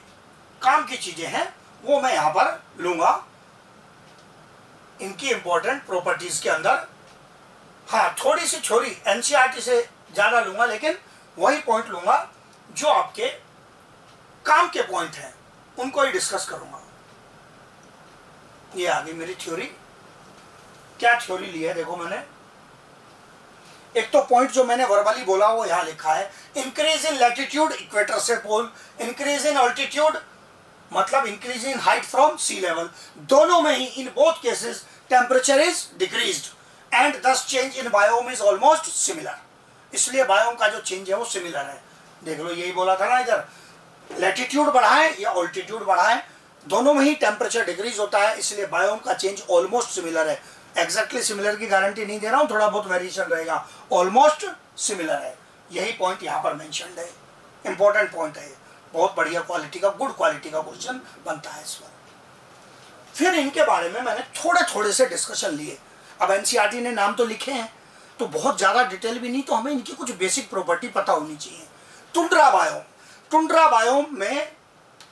काम की चीजें हैं, वो मैं यहाँ पर लूंगा इनकी इंपॉर्टेंट प्रॉपर्टीज के अंदर। हाँ, थोड़ी सी छोरी NCERT से ज्यादा लूंगा, लेकिन वही पॉइंट लूंगा जो आपके काम के पॉइंट हैं, उनको ही डिस्कस करूंगा। ये आ गई मेरी थ्योरी। क्या थ्योरी ली है देखो मैंने। एक तो पॉइंट जो मैंने वर्बली बोला वो यहां लिखा है, इंक्रीज इन लैटिट्यूड इक्वेटर से पोल, इंक्रीज इन ऑल्टीट्यूड मतलब increase in height from sea level. दोनों में ही in both cases temperature is decreased and this change in biome is almost similar. इसलिए बायोम का जो चेंज है वो सिमिलर है। देख लो, यही बोला था ना, इधर लैटिट्यूड बढ़ाएं या ऑल्टीट्यूड बढ़ाएं, दोनों में ही टेम्परेचर डिक्रीज होता है, इसलिए बायोम का चेंज ऑलमोस्ट सिमिलर है। एग्जैक्टली सिमिलर की गारंटी नहीं दे रहा हूं, थोड़ा बहुत वेरिएशन रहेगा, ऑलमोस्ट सिमिलर है। यही पॉइंट यहां पर मेंशन्ड है, इंपॉर्टेंट पॉइंट है। बहुत बढ़िया क्वालिटी का, गुड क्वालिटी का क्वेश्चन बनता है इस पर। फिर इनके बारे में मैंने थोड़े थोड़े से डिस्कशन लिए। अब NCERT ने नाम तो लिखे हैं, तो बहुत ज्यादा डिटेल भी नहीं, तो हमें इनकी कुछ बेसिक प्रॉपर्टी पता होनी चाहिए। टुंड्रा बायोम, टुंड्रा बायोम में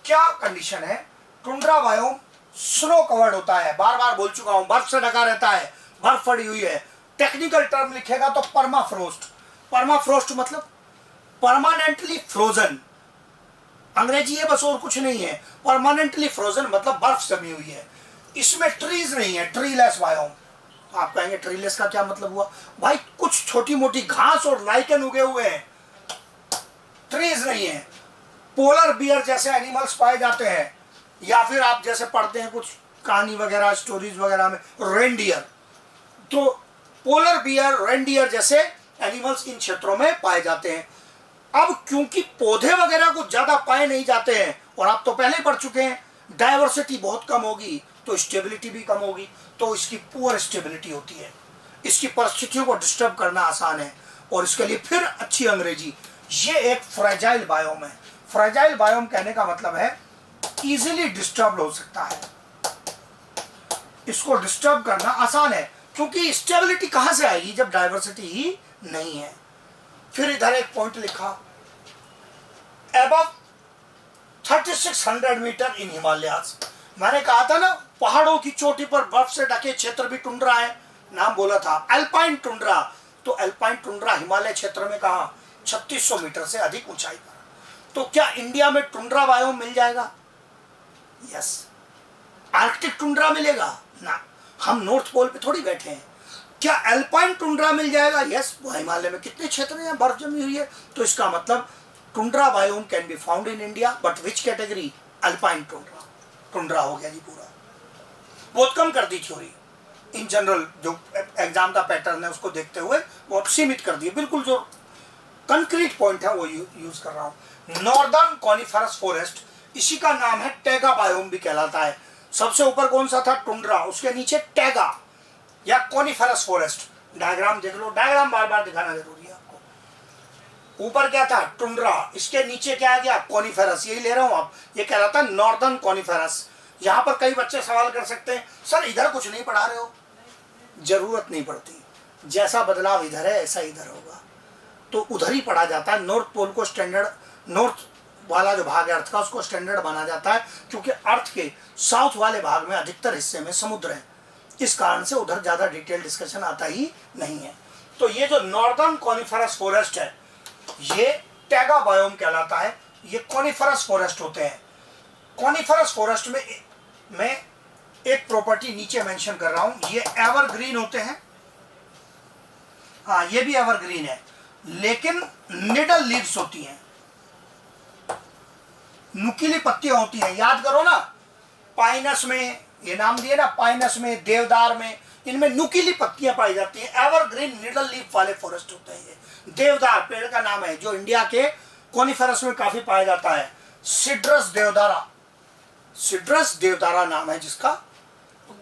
क्या कंडीशन है? टुंड्रा बायोम स्नो कवर्ड होता है, बार बार बोल चुका हूं, बर्फ से ढका रहता है, बर्फ पड़ी हुई है। टेक्निकल टर्म लिखेगा तो परमाफ्रोस्ट। परमाफ्रोस्ट मतलब परमानेंटली फ्रोजन, अंग्रेजी है बस, और कुछ नहीं है। परमानेंटली फ्रोजन मतलब बर्फ जमी हुई है। इसमें ट्रीज नहीं है, ट्रीलेस बायोम। आप कहेंगे ट्रीलेस का क्या मतलब हुआ? भाई कुछ छोटी मोटी घास और लाइकन उगे हुए हैं, ट्रीज नहीं है। पोलर बियर जैसे एनिमल्स पाए जाते हैं, या फिर आप जैसे पढ़ते हैं कुछ कहानी वगैरह, स्टोरीज वगैरह में, रेनडियर। तो पोलर बियर, रेनडियर जैसे एनिमल्स इन क्षेत्रों में पाए जाते हैं। अब क्योंकि पौधे वगैरह कुछ ज्यादा पाए नहीं जाते हैं, और आप तो पहले ही पढ़ चुके हैं, डाइवर्सिटी बहुत कम होगी तो स्टेबिलिटी भी कम होगी, तो इसकी पुअर स्टेबिलिटी होती है। इसकी परिस्थितियों को डिस्टर्ब करना आसान है, और इसके लिए फिर अच्छी अंग्रेजी, ये एक फ्रेजाइल बायोम है। फ्रेजाइल बायोम कहने का मतलब है इजीली डिस्टर्ब हो सकता है, इसको डिस्टर्ब करना आसान है, क्योंकि स्टेबिलिटी कहां से आएगी जब डाइवर्सिटी ही नहीं है। फिर इधर एक पॉइंट लिखा, अबव 3600 मीटर इन हिमालयाज। मैंने कहा था ना, पहाड़ों की चोटी पर बर्फ से ढके क्षेत्र भी टुंड्रा है, नाम बोला था अल्पाइन टुंड्रा। तो अल्पाइन टुंड्रा हिमालय क्षेत्र में कहा 3600 मीटर से अधिक ऊंचाई पर। तो क्या इंडिया में टुंड्रा बायोम मिल जाएगा? यस। आर्कटिक टुंड्रा मिलेगा ना, हम नॉर्थ पोल पे थोड़ी बैठे हैं। क्या अल्पाइन टुंड्रा मिल जाएगा? यस। हिमालय में कितने क्षेत्र हैं बर्फ जमी हुई है, तो इसका मतलब tundra biome can be found in India, but which category? Alpine tundra. Tundra हो गया जी पूरा। बहुत कम कर दी थ्योरी, इन जनरल जो एग्जाम का पैटर्न है उसको देखते हुए बहुत सीमित कर दिए। बिल्कुल जो कंक्रीट पॉइंट है वो यूज कर रहा हूं। नॉर्दर्न कॉनिफरस फॉरेस्ट, इसी का नाम है टैगा बायोम भी कहलाता है। सबसे ऊपर कौन सा था? टुंड्रा, उसके नीचे टैगा या कॉनिफरस फॉरेस्ट। डायग्राम देख लो, डायग्राम बार बार दिखाना जरूरी है आपको। ऊपर क्या था? टुंड्रा, इसके नीचे क्या आ गया? कॉनिफरस, यही ले रहा हूं आप, ये कहलाता है नॉर्दर्न कॉनिफरस। यहां पर कई बच्चे सवाल कर सकते हैं, सर इधर कुछ नहीं पढ़ा रहे हो। जरूरत नहीं पड़ती, जैसा बदलाव इधर है ऐसा इधर होगा, तो उधर ही पढ़ा जाता है। नॉर्थ पोल को स्टैंडर्ड, नॉर्थ वाला जो भाग है अर्थ का, उसको स्टैंडर्ड माना जाता है, क्योंकि अर्थ के साउथ वाले भाग में अधिकतर हिस्से में समुद्र है, इस कारण से उधर ज्यादा डिटेल डिस्कशन आता ही नहीं है। तो ये जो नॉर्दर्न कॉनिफरस फॉरेस्ट है, ये टैगा बायोम कहलाता है। ये कॉनिफरस फॉरेस्ट होते हैं। कॉनिफरस फॉरेस्ट में मैं एक प्रॉपर्टी नीचे मेंशन कर रहा हूं, ये एवरग्रीन होते हैं। हाँ, ये भी एवरग्रीन है, लेकिन निडल लीव्स होती हैं, नुकीली पत्तियां होती हैं। याद करो ना, पाइनस में, ये नाम दिए ना, पाइनस में, देवदार में, इनमें नुकीली पत्तियां पाई जाती हैं। एवरग्रीन निडल लीफ वाले फॉरेस्ट होते हैं ये। देवदार पेड़ का नाम है जो इंडिया के कोनिफेरस में काफी पाया जाता है। सिड्रस देवदारा, सिड्रस देवदारा नाम है जिसका।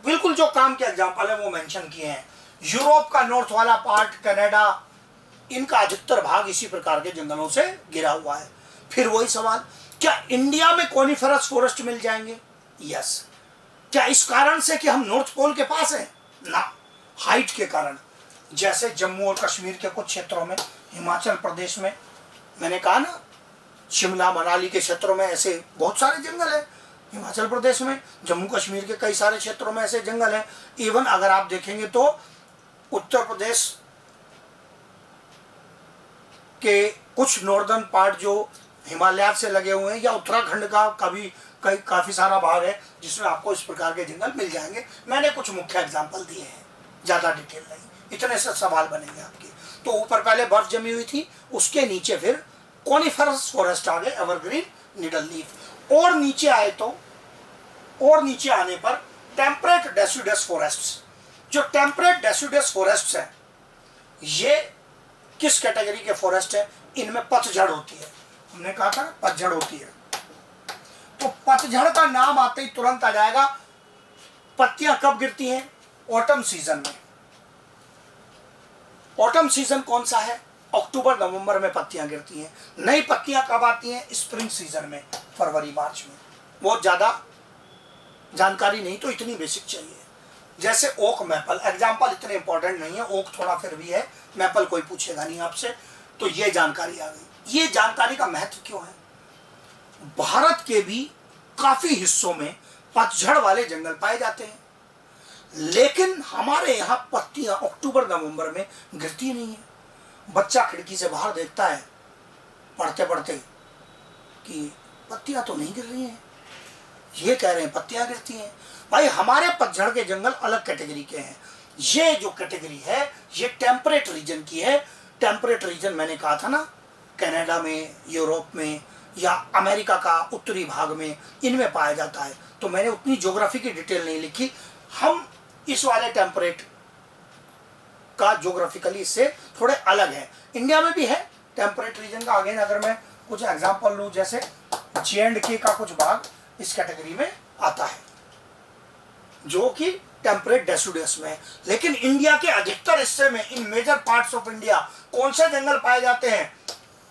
बिल्कुल जो काम के एग्जाम्पल है वो मेंशन किए हैं। यूरोप का नॉर्थ वाला पार्ट, कनाडा, इनका अधिकतर भाग इसी प्रकार के जंगलों से घिरा हुआ है। फिर वही सवाल, क्या इंडिया में कोनिफेरस फॉरेस्ट मिल जाएंगे? यस। क्या इस कारण से कि हम नॉर्थ पोल के पास हैं? ना, हाइट के कारण। जैसे जम्मू और कश्मीर के कुछ क्षेत्रों में, हिमाचल प्रदेश में, मैंने कहा ना, शिमला मनाली के क्षेत्रों में ऐसे बहुत सारे जंगल हैं। हिमाचल प्रदेश में, जम्मू कश्मीर के कई सारे क्षेत्रों में ऐसे जंगल हैं। इवन अगर आप देखेंगे तो उत्तर प्रदेश के कुछ नॉर्दर्न पार्ट जो हिमालय से लगे हुए हैं, या उत्तराखंड का काफी सारा भाग है जिसमें आपको इस प्रकार के जंगल मिल जाएंगे। मैंने कुछ मुख्य एग्जाम्पल दिए हैं, ज्यादा डिटेल नहीं, इतने से सवाल बनेंगे आपके। तो ऊपर पहले बर्फ जमी हुई थी, उसके नीचे फिर कोनिफेरस फॉरेस्ट आ गए, एवरग्रीन निडल लीफ। और नीचे आए तो, और नीचे आने पर टेम्परेट डेसिडुअस फॉरेस्ट्स। जो टेम्परेट डेसिडुअस फॉरेस्ट्स हैं, ये किस कैटेगरी के फॉरेस्ट है? इनमें पतझड़ होती है। हमने कहा था पतझड़ होती है। तो पतझड़ का नाम आते ही तुरंत आ जाएगा। पत्तियां कब गिरती हैं? ऑटम सीजन में। ऑटम सीजन कौन सा है? अक्टूबर नवंबर में पत्तियां गिरती हैं। नई पत्तियां कब आती हैं? स्प्रिंग सीजन में, फरवरी मार्च में। बहुत ज्यादा जानकारी नहीं, तो इतनी बेसिक चाहिए। जैसे ओक मैपल, एग्जाम्पल इतने इंपॉर्टेंट नहीं है, ओक थोड़ा फिर भी है, मैपल कोई पूछेगा नहीं आपसे। तो ये जानकारी आ गई। ये जानकारी का महत्व क्यों है? भारत के भी काफी हिस्सों में पतझड़ वाले जंगल पाए जाते हैं, लेकिन हमारे यहाँ पत्तियां अक्टूबर नवंबर में गिरती नहीं है। बच्चा खिड़की से बाहर देखता है पढ़ते पढ़ते कि पत्तियां तो नहीं गिर रही हैं, ये कह रहे हैं पत्तियां गिरती हैं। भाई, हमारे पतझड़ के जंगल अलग कैटेगरी के हैं। ये जो कैटेगरी है ये टेम्परेट रीजन की है। टेम्परेट रीजन मैंने कहा था ना, कनाडा में, यूरोप में, या अमेरिका का उत्तरी भाग में, इनमें पाया जाता है। तो मैंने उतनी ज्योग्राफी की डिटेल नहीं लिखी। हम इस वाले टेम्परेट का ज्योग्राफिकली इससे थोड़े अलग है। इंडिया में भी है टेम्परेट रीजन का। अगेन अगर मैं कुछ एग्जांपल लूँ, जैसे J&K का कुछ भाग इस कैटेगरी में आता है जो कि टेम्परेट डेसिडुअस में है। लेकिन इंडिया के अधिकतर हिस्से में, इन मेजर पार्ट्स ऑफ इंडिया, कौन से जंगल पाए जाते हैं?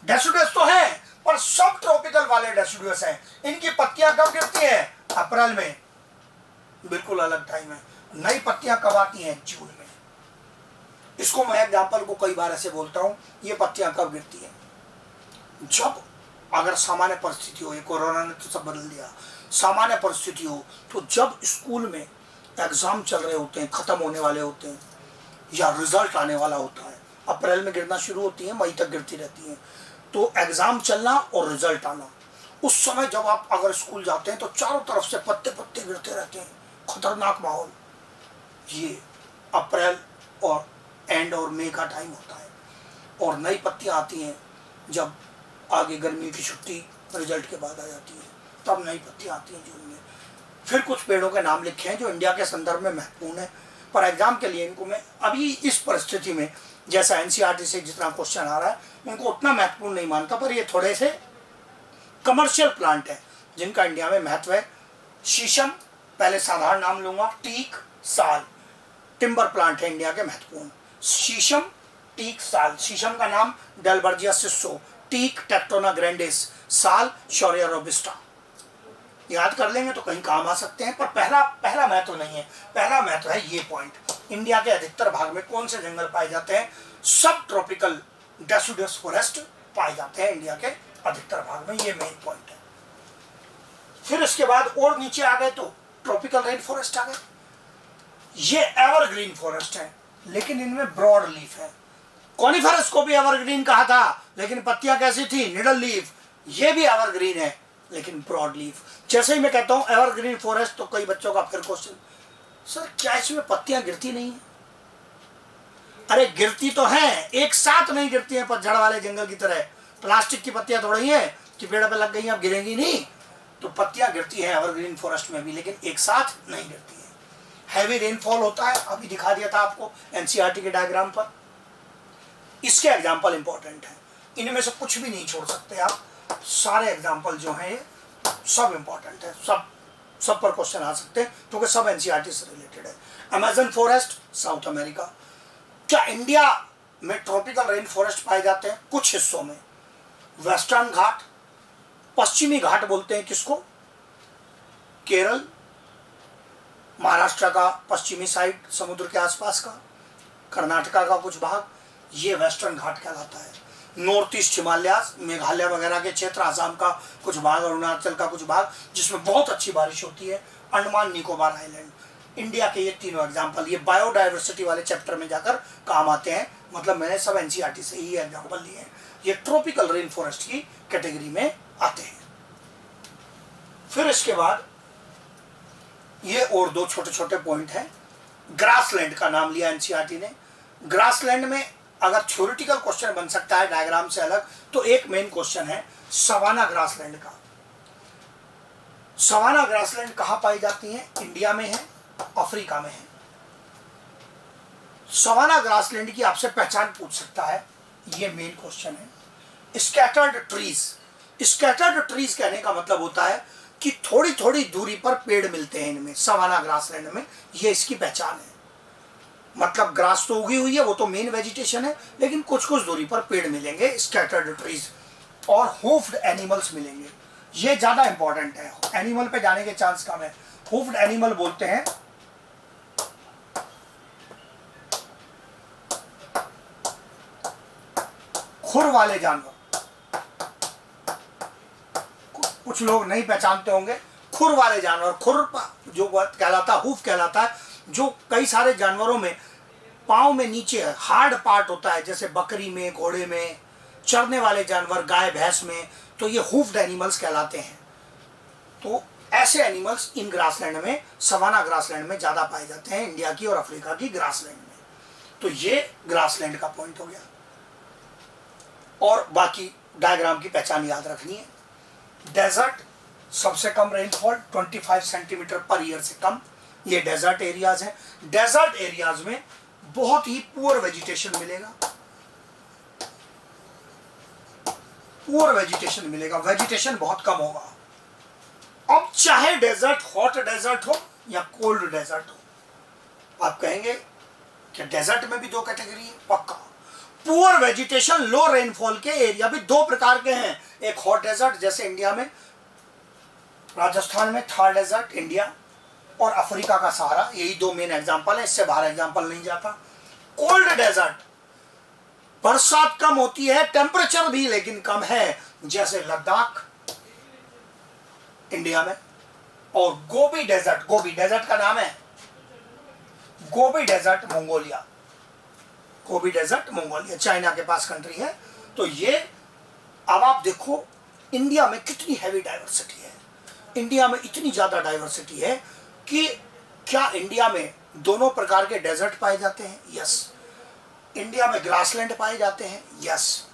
डेसिडुअस तो है, पर सब ट्रॉपिकल वाले डेसिडुअस हैं। इनकी पत्तियां कब गिरती हैं? अप्रैल में, बिल्कुल अलग टाइम है। नई पत्तियां कब आती हैं? जून में। इसको मैं एग्जाम्पल को कई बार ऐसे बोलता हूं, ये पत्तियां कब गिरती हैं? जब अगर सामान्य परिस्थिति हो, ये कोरोना ने तो सब बदल दिया, सामान्य परिस्थिति हो, तो जब स्कूल में एग्जाम चल रहे होते हैं, खत्म होने वाले होते हैं, या रिजल्ट आने वाला होता है, अप्रैल में गिरना शुरू होती है, मई तक गिरती रहती है। तो एग्जाम चलना और रिजल्ट आना, उस समय जब आप अगर स्कूल जाते हैं तो चारों तरफ से पत्ते पत्ते गिरते रहते हैं, खतरनाक माहौल। ये अप्रैल और एंड और मई का टाइम होता है। और नई पत्तियां आती हैं जब आगे गर्मी की छुट्टी रिजल्ट के बाद आ जाती है, तब नई पत्तियां आती हैं जून में। फिर कुछ पेड़ों के नाम लिखे हैं जो इंडिया के संदर्भ में महत्वपूर्ण है, पर एग्जाम के लिए इनको मैं अभी इस परिस्थिति में, जैसा एनसीईआरटी से जितना क्वेश्चन आ रहा है, उनको उतना महत्वपूर्ण नहीं मानता। पर ये थोड़े से कमर्शियल प्लांट है जिनका इंडिया में महत्व है। शीशम, पहले साधारण नाम लूंगा, टीक, साल, टिम्बर प्लांट है इंडिया के महत्वपूर्ण। शीशम, टीक, साल। शीशम का नाम डेलबर्जिया सिस्सो, टीक टेक्टोना ग्रैंडिस, साल शौर्या रोबिस्टा। याद कर लेंगे तो कहीं काम आ सकते हैं, पर पहला महत्व नहीं है। पहला महत्व है ये पॉइंट, इंडिया के अधिकतर भाग में कौन से जंगल पाए जाते हैं? सब ट्रॉपिकल डेसिडुअस फॉरेस्ट पाए जाते हैं इंडिया के अधिकतर भाग में, ये मेन पॉइंट है। फिर इसके बाद और नीचे आ गए तो ट्रॉपिकल रेन फॉरेस्ट आ गए। ये एवरग्रीन फॉरेस्ट है, लेकिन इनमें ब्रॉड लीफ है। कॉनिफेरस को भी एवरग्रीन कहा था, लेकिन पत्तियां कैसी थी? Needle leaf. ये भी एवरग्रीन है, लेकिन ब्रॉड लीफ। जैसे ही मैं कहता हूं एवरग्रीन फॉरेस्ट, तो कई बच्चों का फिर क्वेश्चन, सर क्या इसमें पत्तियां गिरती नहीं है? अरे गिरती तो हैं, एक साथ नहीं गिरती हैं पतझड़ वाले जंगल की तरह। प्लास्टिक की पत्तियां थोड़ी हैं कि पेड़ पे लग गई अब गिरेंगी नहीं। तो पत्तियां गिरती हैं एवरग्रीन फॉरेस्ट में भी, लेकिन एक साथ नहीं गिरती है। हैवी रेनफॉल होता है, अभी दिखा दिया था आपको एनसीईआरटी के डायग्राम पर। इसके एग्जाम्पल इंपॉर्टेंट है, इनमें से कुछ भी नहीं छोड़ सकते आप, सारे एग्जाम्पल जो हैं सब इंपॉर्टेंट है, सब पर क्वेश्चन आ सकते हैं क्योंकि सब एनसीईआरटी से रिलेटेड है। Amazon forest south America. क्या इंडिया में ट्रॉपिकल रेन फॉरेस्ट पाए जाते हैं? कुछ हिस्सों में। वेस्टर्न घाट, पश्चिमी घाट बोलते हैं किसको? केरल, महाराष्ट्र का पश्चिमी साइड समुद्र के आसपास का, कर्नाटका का कुछ भाग, ये वेस्टर्न घाट कहलाता है। नॉर्थ ईस्ट हिमालयाज, मेघालय वगैरह के क्षेत्र, आसाम का कुछ भाग, अरुणाचल का कुछ भाग जिसमें बहुत अच्छी बारिश होती है, अंडमान निकोबार आइलैंड। इंडिया के ये तीनों एग्जाम्पल ये बायोडाइवर्सिटी वाले चैप्टर में जाकर काम आते हैं, मतलब मैंने सब एनसीईआरटी से ही एग्जाम्पल लिए हैं। ये ट्रॉपिकल रेन फॉरेस्ट की कैटेगरी में आते हैं। फिर इसके बाद ये और दो छोटे छोटे पॉइंट हैं। ग्रासलैंड का नाम लिया एनसीईआरटी ने। ग्रासलैंड में अगर थ्योरेटिकल क्वेश्चन बन सकता है डायग्राम से अलग, तो एक मेन क्वेश्चन है सवाना ग्रासलैंड का। सवाना ग्रासलैंड कहाँ पाई जाती है? इंडिया में है, अफ्रीका में है। सवाना ग्रासलैंड की आपसे पहचान पूछ सकता है, ये मेन क्वेश्चन है। Scattered trees. स्कैटर्ड ट्रीज कहने का मतलब होता है कि थोड़ी थोड़ी दूरी पर पेड़ मिलते हैं इनमें, सवाना ग्रासलैंड में, ये इसकी पहचान है। मतलब ग्रास तो उगी हुई है, वो तो मेन वेजिटेशन है, लेकिन कुछ कुछ दूरी पर पेड़ मिलेंगे, स्कैटर्ड ट्रीज। और हूफ्ड एनिमल्स मिलेंगे, ये ज्यादा इंपॉर्टेंट है, एनिमल पे जाने के चांस कम है। हूफ्ड एनिमल बोलते हैं खुर वाले जानवर। कुछ लोग नहीं पहचानते होंगे, खुर वाले जानवर, खुर जो कहलाता है, हूफ कहलाता है, जो कई सारे जानवरों में पांव में नीचे हार्ड पार्ट होता है, जैसे बकरी में, घोड़े में, चरने वाले जानवर, गाय भैंस में, तो ये हूफ्ड एनिमल्स कहलाते हैं। तो ऐसे एनिमल्स इन ग्रासलैंड में, सवाना ग्रासलैंड में ज्यादा पाए जाते हैं, इंडिया की और अफ्रीका की ग्रासलैंड में। तो ये ग्रासलैंड का पॉइंट हो गया। और बाकी डायग्राम की पहचान याद रखनी है। डेजर्ट, सबसे कम रेनफॉल 25 सेंटीमीटर पर ईयर से कम, ये डेजर्ट एरियाज हैं। डेजर्ट एरियाज में बहुत ही पुअर वेजिटेशन मिलेगा, पुअर वेजिटेशन मिलेगा, वेजिटेशन बहुत कम होगा। अब चाहे डेजर्ट हॉट डेजर्ट हो या कोल्ड डेजर्ट हो, आप कहेंगे कि डेजर्ट में भी दो कैटेगरी है, पक्का। पुअर वेजिटेशन, लो रेनफॉल के एरिया भी दो प्रकार के हैं। एक हॉट डेजर्ट, जैसे इंडिया में राजस्थान में थार डेजर्ट इंडिया, और अफ्रीका का सहारा, यही दो मेन एग्जांपल है, इससे बाहर एग्जांपल नहीं जाता। कोल्ड डेजर्ट, बरसात कम होती है, टेम्परेचर भी लेकिन कम है, जैसे लद्दाख इंडिया में। और गोबी डेजर्ट, गोबी डेजर्ट का नाम है, Gobi desert Mongolia, Gobi desert Mongolia, China के पास कंट्री है। तो ये अब आप देखो इंडिया में कितनी हैवी डाइवर्सिटी है, इंडिया में इतनी ज्यादा डाइवर्सिटी है कि क्या इंडिया में दोनों प्रकार के डेजर्ट पाए जाते हैं? यस। इंडिया में ग्रासलैंड पाए जाते हैं? यस।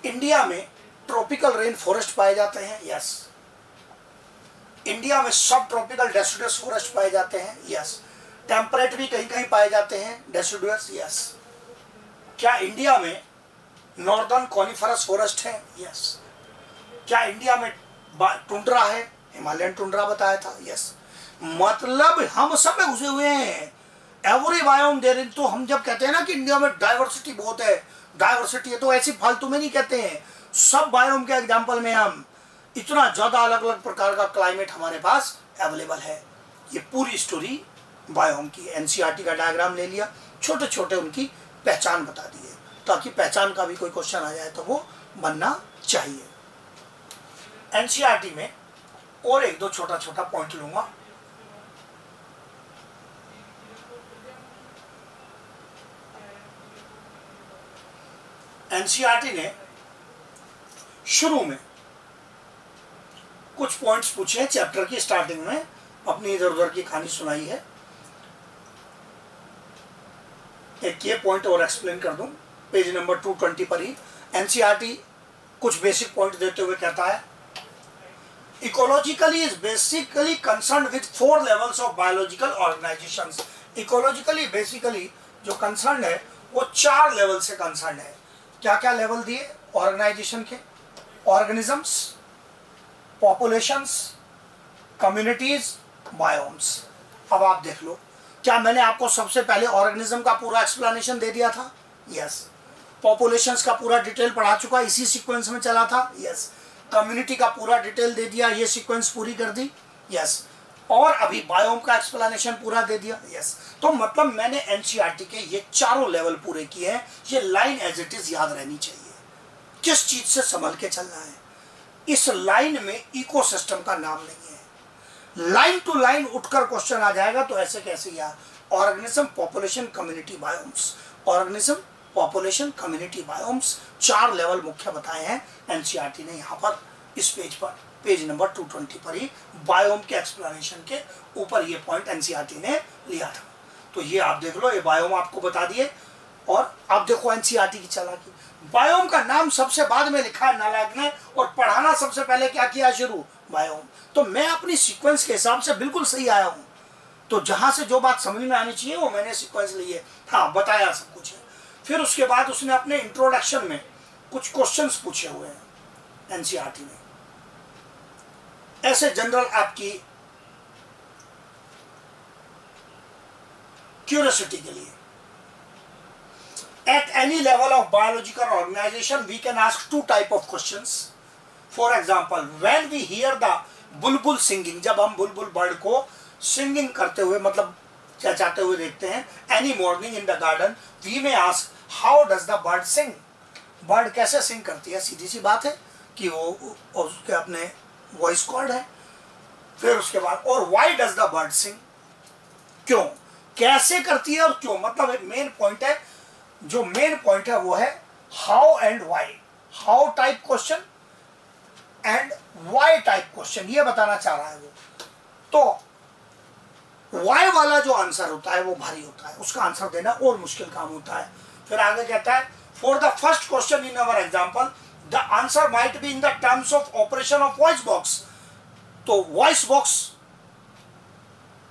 इंडिया में ट्रॉपिकल रेन फॉरेस्ट पाए जाते हैं? यस। इंडिया में सब ट्रॉपिकल डेसिडुअस फॉरेस्ट पाए जाते हैं? यस। टेम्परेट भी कहीं कहीं पाए जाते हैं डेसिडुअस? यस। क्या इंडिया में नॉर्दर्न कॉनिफरस फॉरेस्ट है? यस। क्या इंडिया में टुंड्रा है? हिमालयन टुंड्रा बताया था, यस। मतलब हम सब में घुसे हुए हैं, एवरी बायोम देयर इन। तो हम जब कहते हैं ना कि इंडिया में डाइवर्सिटी बहुत है, डाइवर्सिटी है, तो ऐसी फालतू में नहीं कहते हैं, सब बायोम के एग्जांपल में हम इतना ज्यादा अलग अलग प्रकार का क्लाइमेट हमारे पास अवेलेबल है। ये पूरी स्टोरी बायोम की, एनसीईआरटी का डायग्राम ले लिया, छोटे छोटे उनकी पहचान बता दी है, ताकि पहचान का भी कोई क्वेश्चन आ जाए तो वो बनना चाहिए। एनसीईआरटी में और एक दो छोटा छोटा पॉइंट लूंगा। एनसीईआरटी ने शुरू में कुछ पॉइंट्स पूछे हैं, चैप्टर की स्टार्टिंग में अपनी इधर उधर की कहानी सुनाई है। एक ये पॉइंट और एक्सप्लेन कर दूं, पेज नंबर 220 पर ही एनसीईआरटी कुछ बेसिक पॉइंट देते हुए कहता है ecologically is basically concern with 4 levels of biological organisations. Ecologically basically जो कंसर्न है वो 4 लेवल से कंसर्न है। क्या क्या लेवल दिए ऑर्गेनाइजेशन के? Organisms, populations, communities, biomes. अब आप देख लो, क्या मैंने आपको सबसे पहले ऑर्गेनिज्म का पूरा एक्सप्लेनेशन दे दिया था? यस। पॉपुलेशंस का पूरा डिटेल पढ़ा चुका, इसी सीक्वेंस में चला था? यस। कम्युनिटी का पूरा डिटेल दे दिया, ये सीक्वेंस पूरी कर दी? यस। और अभी बायोम का एक्सप्लेनेशन पूरा दे दिया? यस। तो मतलब मैंने एनसीईआरटी के ये चारों लेवल पूरे किए हैं। ये लाइन एज इट इज याद रहनी चाहिए, किस चीज से संभल के चलना है। इस लाइन में इकोसिस्टम का नाम नहीं है। लाइन टू लाइन उठकर क्वेश्चन आ जाएगा तो ऐसे कैसे यार? Organism, population, community, biomes. Organism, population, community, biomes, 4 level मुख्य बताए हैं एनसीईआरटी ने यहाँ पर इस पेज पर, पेज नंबर 220 पर ही बायोम के एक्सप्लेनेशन के ऊपर ये पॉइंट एनसीईआरटी ने लिया था। तो ये आप देख लो, ये बायोम आपको बता दिए। और अब देखो एनसीईआरटी की चालाकी, बायोम का नाम सबसे बाद में लिखा है नालायक ने, और पढ़ाना सबसे पहले क्या किया शुरू? बायोम। तो मैं अपनी सीक्वेंस के हिसाब से बिल्कुल सही आया हूँ। तो जहां से जो बात समझ में आनी चाहिए वो मैंने सीक्वेंस ली है। हाँ, बताया सब कुछ है। फिर उसके बाद उसने अपने इंट्रोडक्शन में कुछ क्वेश्चंस पूछे हुए हैं एनसीईआरटी ने, ऐसे जनरल आपकी क्यूरियोसिटी के लिए। At any level of biological organization, we can ask 2 type of questions. For example, when we hear the Bulbul singing, जब हम बुलबुल बर्ड को सिंगिंग करते हुए मतलब चहचहाते हुए देखते हैं, any morning in the garden, we may ask how does the bird sing. Bird कैसे सिंग करती है? सीधी सी बात है कि वो उसके अपने वॉइस कॉर्ड है। फिर उसके बाद, और व्हाई डज द बर्ड सिंग, क्यों, कैसे करती है और क्यों, मतलब एक मेन पॉइंट है। जो मेन पॉइंट है वो है how and why. How type question and why type question, ये बताना चाह रहा है वो। तो व्हाई वाला जो आंसर होता है वो भारी होता है, उसका आंसर देना और मुश्किल काम होता है। फिर आगे कहता है, for the first question in our example the answer might be in the terms of operation of voice box. तो वॉइस बॉक्स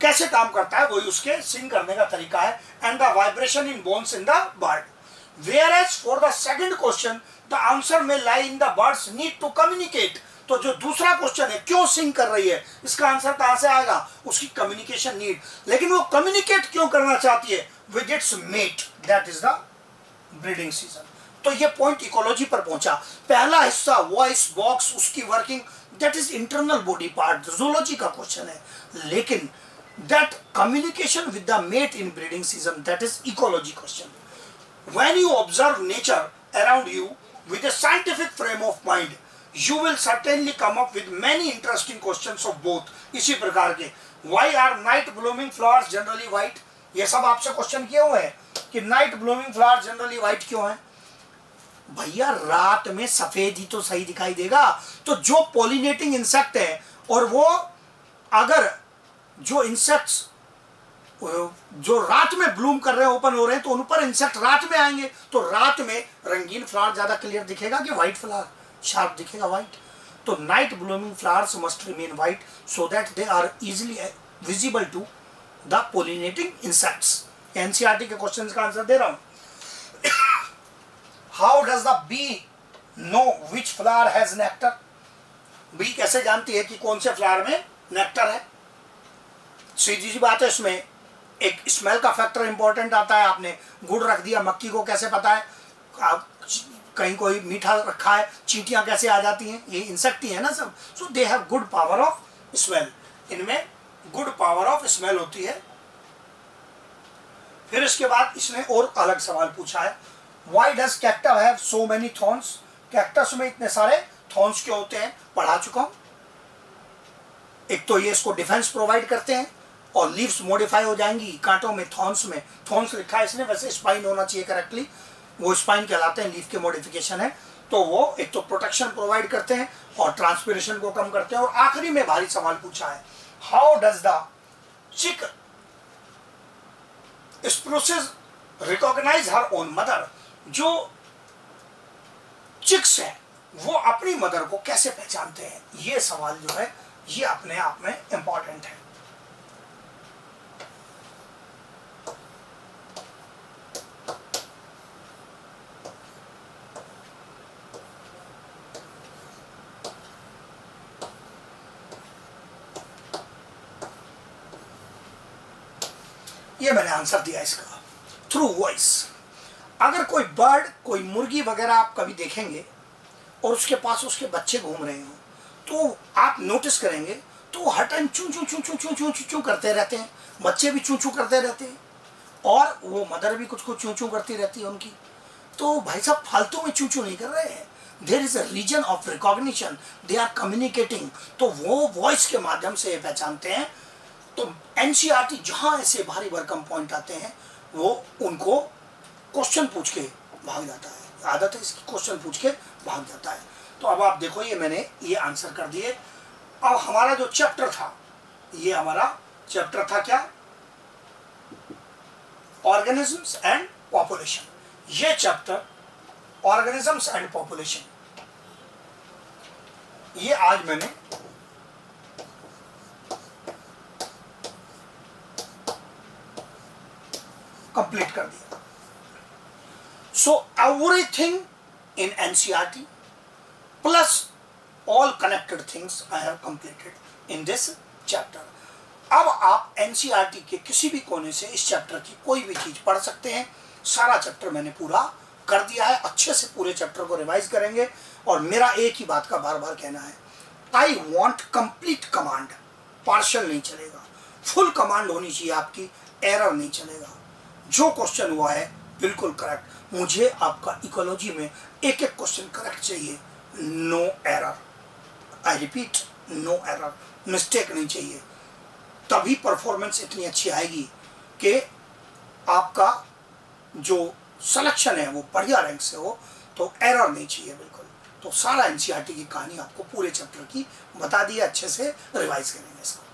कैसे काम करता है, वही उसके सिंग करने का तरीका है। And the vibration in bones in the bird. Whereas for the second question, the answer may lie in the bird's need to communicate. तो जो दूसरा क्वेश्चन है, क्यों सिंग कर रही है, इसका आंसर कहां से आएगा? उसकी कम्युनिकेशन नीड। लेकिन वो कम्युनिकेट क्यों करना चाहती है? With its mate, that is the breeding season. तो ये पॉइंट इकोलॉजी पर पहुंचा। पहला हिस्सा वॉइस बॉक्स, उसकी working, that is internal body part, zoology का क्वेश्चन है। लेकिन that communication with the mate in breeding season, that is ecology question. When you observe nature around you with a scientific frame of mind, you will certainly come up with many interesting questions of both. इसी प्रकार के, why are night blooming flowers generally white? ये सब आपसे question किए हुए हैं कि night blooming flower generally white क्यों है? भैया रात में सफेद ही तो सही दिखाई देगा। तो जो पॉलिनेटिंग इंसेक्ट है, और वो अगर जो इंसेक्ट्स जो रात में ब्लूम कर रहे हैं, ओपन हो रहे हैं, तो उन पर इंसेक्ट रात में आएंगे, तो रात में रंगीन फ्लावर ज्यादा क्लियर दिखेगा कि व्हाइट फ्लावर शार्प दिखेगा? व्हाइट। तो night blooming flowers must remain white so that they are easily visible to the pollinating insects. NCERT के क्वेश्चंस का आंसर दे रहा हूं। How does the bee know which flower has nectar? Bee कैसे जानती है कि कौन से फ्लावर में नेक्टर है? सीधी सी बात है, इसमें एक स्मेल का फैक्टर इंपॉर्टेंट आता है। आपने गुड़ रख दिया, मक्की को कैसे पता है? आप कहीं कोई मीठा रखा है, चींटियां कैसे आ जाती हैं? ये इंसेक्ट ही है ना सब। So they have good power of smell, इनमें गुड पावर ऑफ स्मेल होती है। फिर इसके बाद इसने और अलग सवाल पूछा है, why does cactus have so many thorns? Cactus में इतने सारे थॉर्न्स क्यों होते हैं? पढ़ा चुका हूं। एक तो ये इसको डिफेंस प्रोवाइड करते हैं, और लीव्स मॉडिफाई हो जाएंगी कांटों में, थॉर्न्स में। थॉर्न्स लिखा है इसने, वैसे स्पाइन होना चाहिए करेक्टली, वो स्पाइन कहलाते हैं, लीफ के मॉडिफिकेशन है। तो वो एक तो प्रोटेक्शन प्रोवाइड करते हैं और ट्रांसपिरेशन को कम करते हैं। और आखिरी में भारी सवाल पूछा है, how does the chick spruces recognise her own mother? जो चिक्स है वो अपनी मदर को कैसे पहचानते हैं? ये सवाल जो है ये अपने आप में इंपॉर्टेंट है। ये मैंने आंसर दिया इसका, थ्रू वॉइस। अगर कोई बर्ड, कोई मुर्गी वगैरह आप कभी देखेंगे और उसके पास उसके बच्चे घूम रहे हो, तो आप नोटिस करेंगे तो हर टाइम चू चू चू चू चू चू चू चू करते रहते हैं, बच्चे भी चू चू करते रहते हैं और वो मदर भी कुछ कुछ चू चू करती रहती है उनकी। तो भाई साहब फालतू में चू चू नहीं कर रहे हैं, there is a reason of recognition, they are communicating. तो वो वॉइस के माध्यम से पहचानते हैं। तो एनसीईआरटी जहां ऐसे भारी भरकम पॉइंट आते हैं वो उनको क्वेश्चन पूछ के भाग जाता है, आदत है इसकी, क्वेश्चन पूछ के भाग जाता है। तो अब आप देखो ये मैंने ये आंसर कर दिए। अब हमारा जो चैप्टर था, ये हमारा चैप्टर था क्या, ऑर्गेनिजम्स एंड पॉपुलेशन। ये चैप्टर ऑर्गेनिजम्स एंड पॉपुलेशन ये आज मैंने कंप्लीट कर दिया। So everything in NCERT plus all connected things I have completed in this chapter. अब आप एनसीईआरटी के किसी भी कोने से इस चैप्टर की कोई भी चीज पढ़ सकते हैं। सारा चैप्टर मैंने पूरा कर दिया है, अच्छे से पूरे चैप्टर को रिवाइज करेंगे। और मेरा एक ही बात का बार बार कहना है, I want complete command, partial नहीं चलेगा, फुल कमांड होनी चाहिए आपकी, एरर नहीं चलेगा। जो क्वेश्चन हुआ है बिल्कुल करेक्ट, मुझे आपका इकोलॉजी में एक एक क्वेश्चन करेक्ट चाहिए, no error, I repeat no error, mistake नहीं चाहिए। तभी परफॉर्मेंस इतनी अच्छी आएगी कि आपका जो सिलेक्शन है वो बढ़िया रैंक से हो। तो एरर नहीं चाहिए बिल्कुल। तो सारा एनसीईआरटी की कहानी आपको पूरे चैप्टर की बता दी, अच्छे से रिवाइज करेंगे इसको।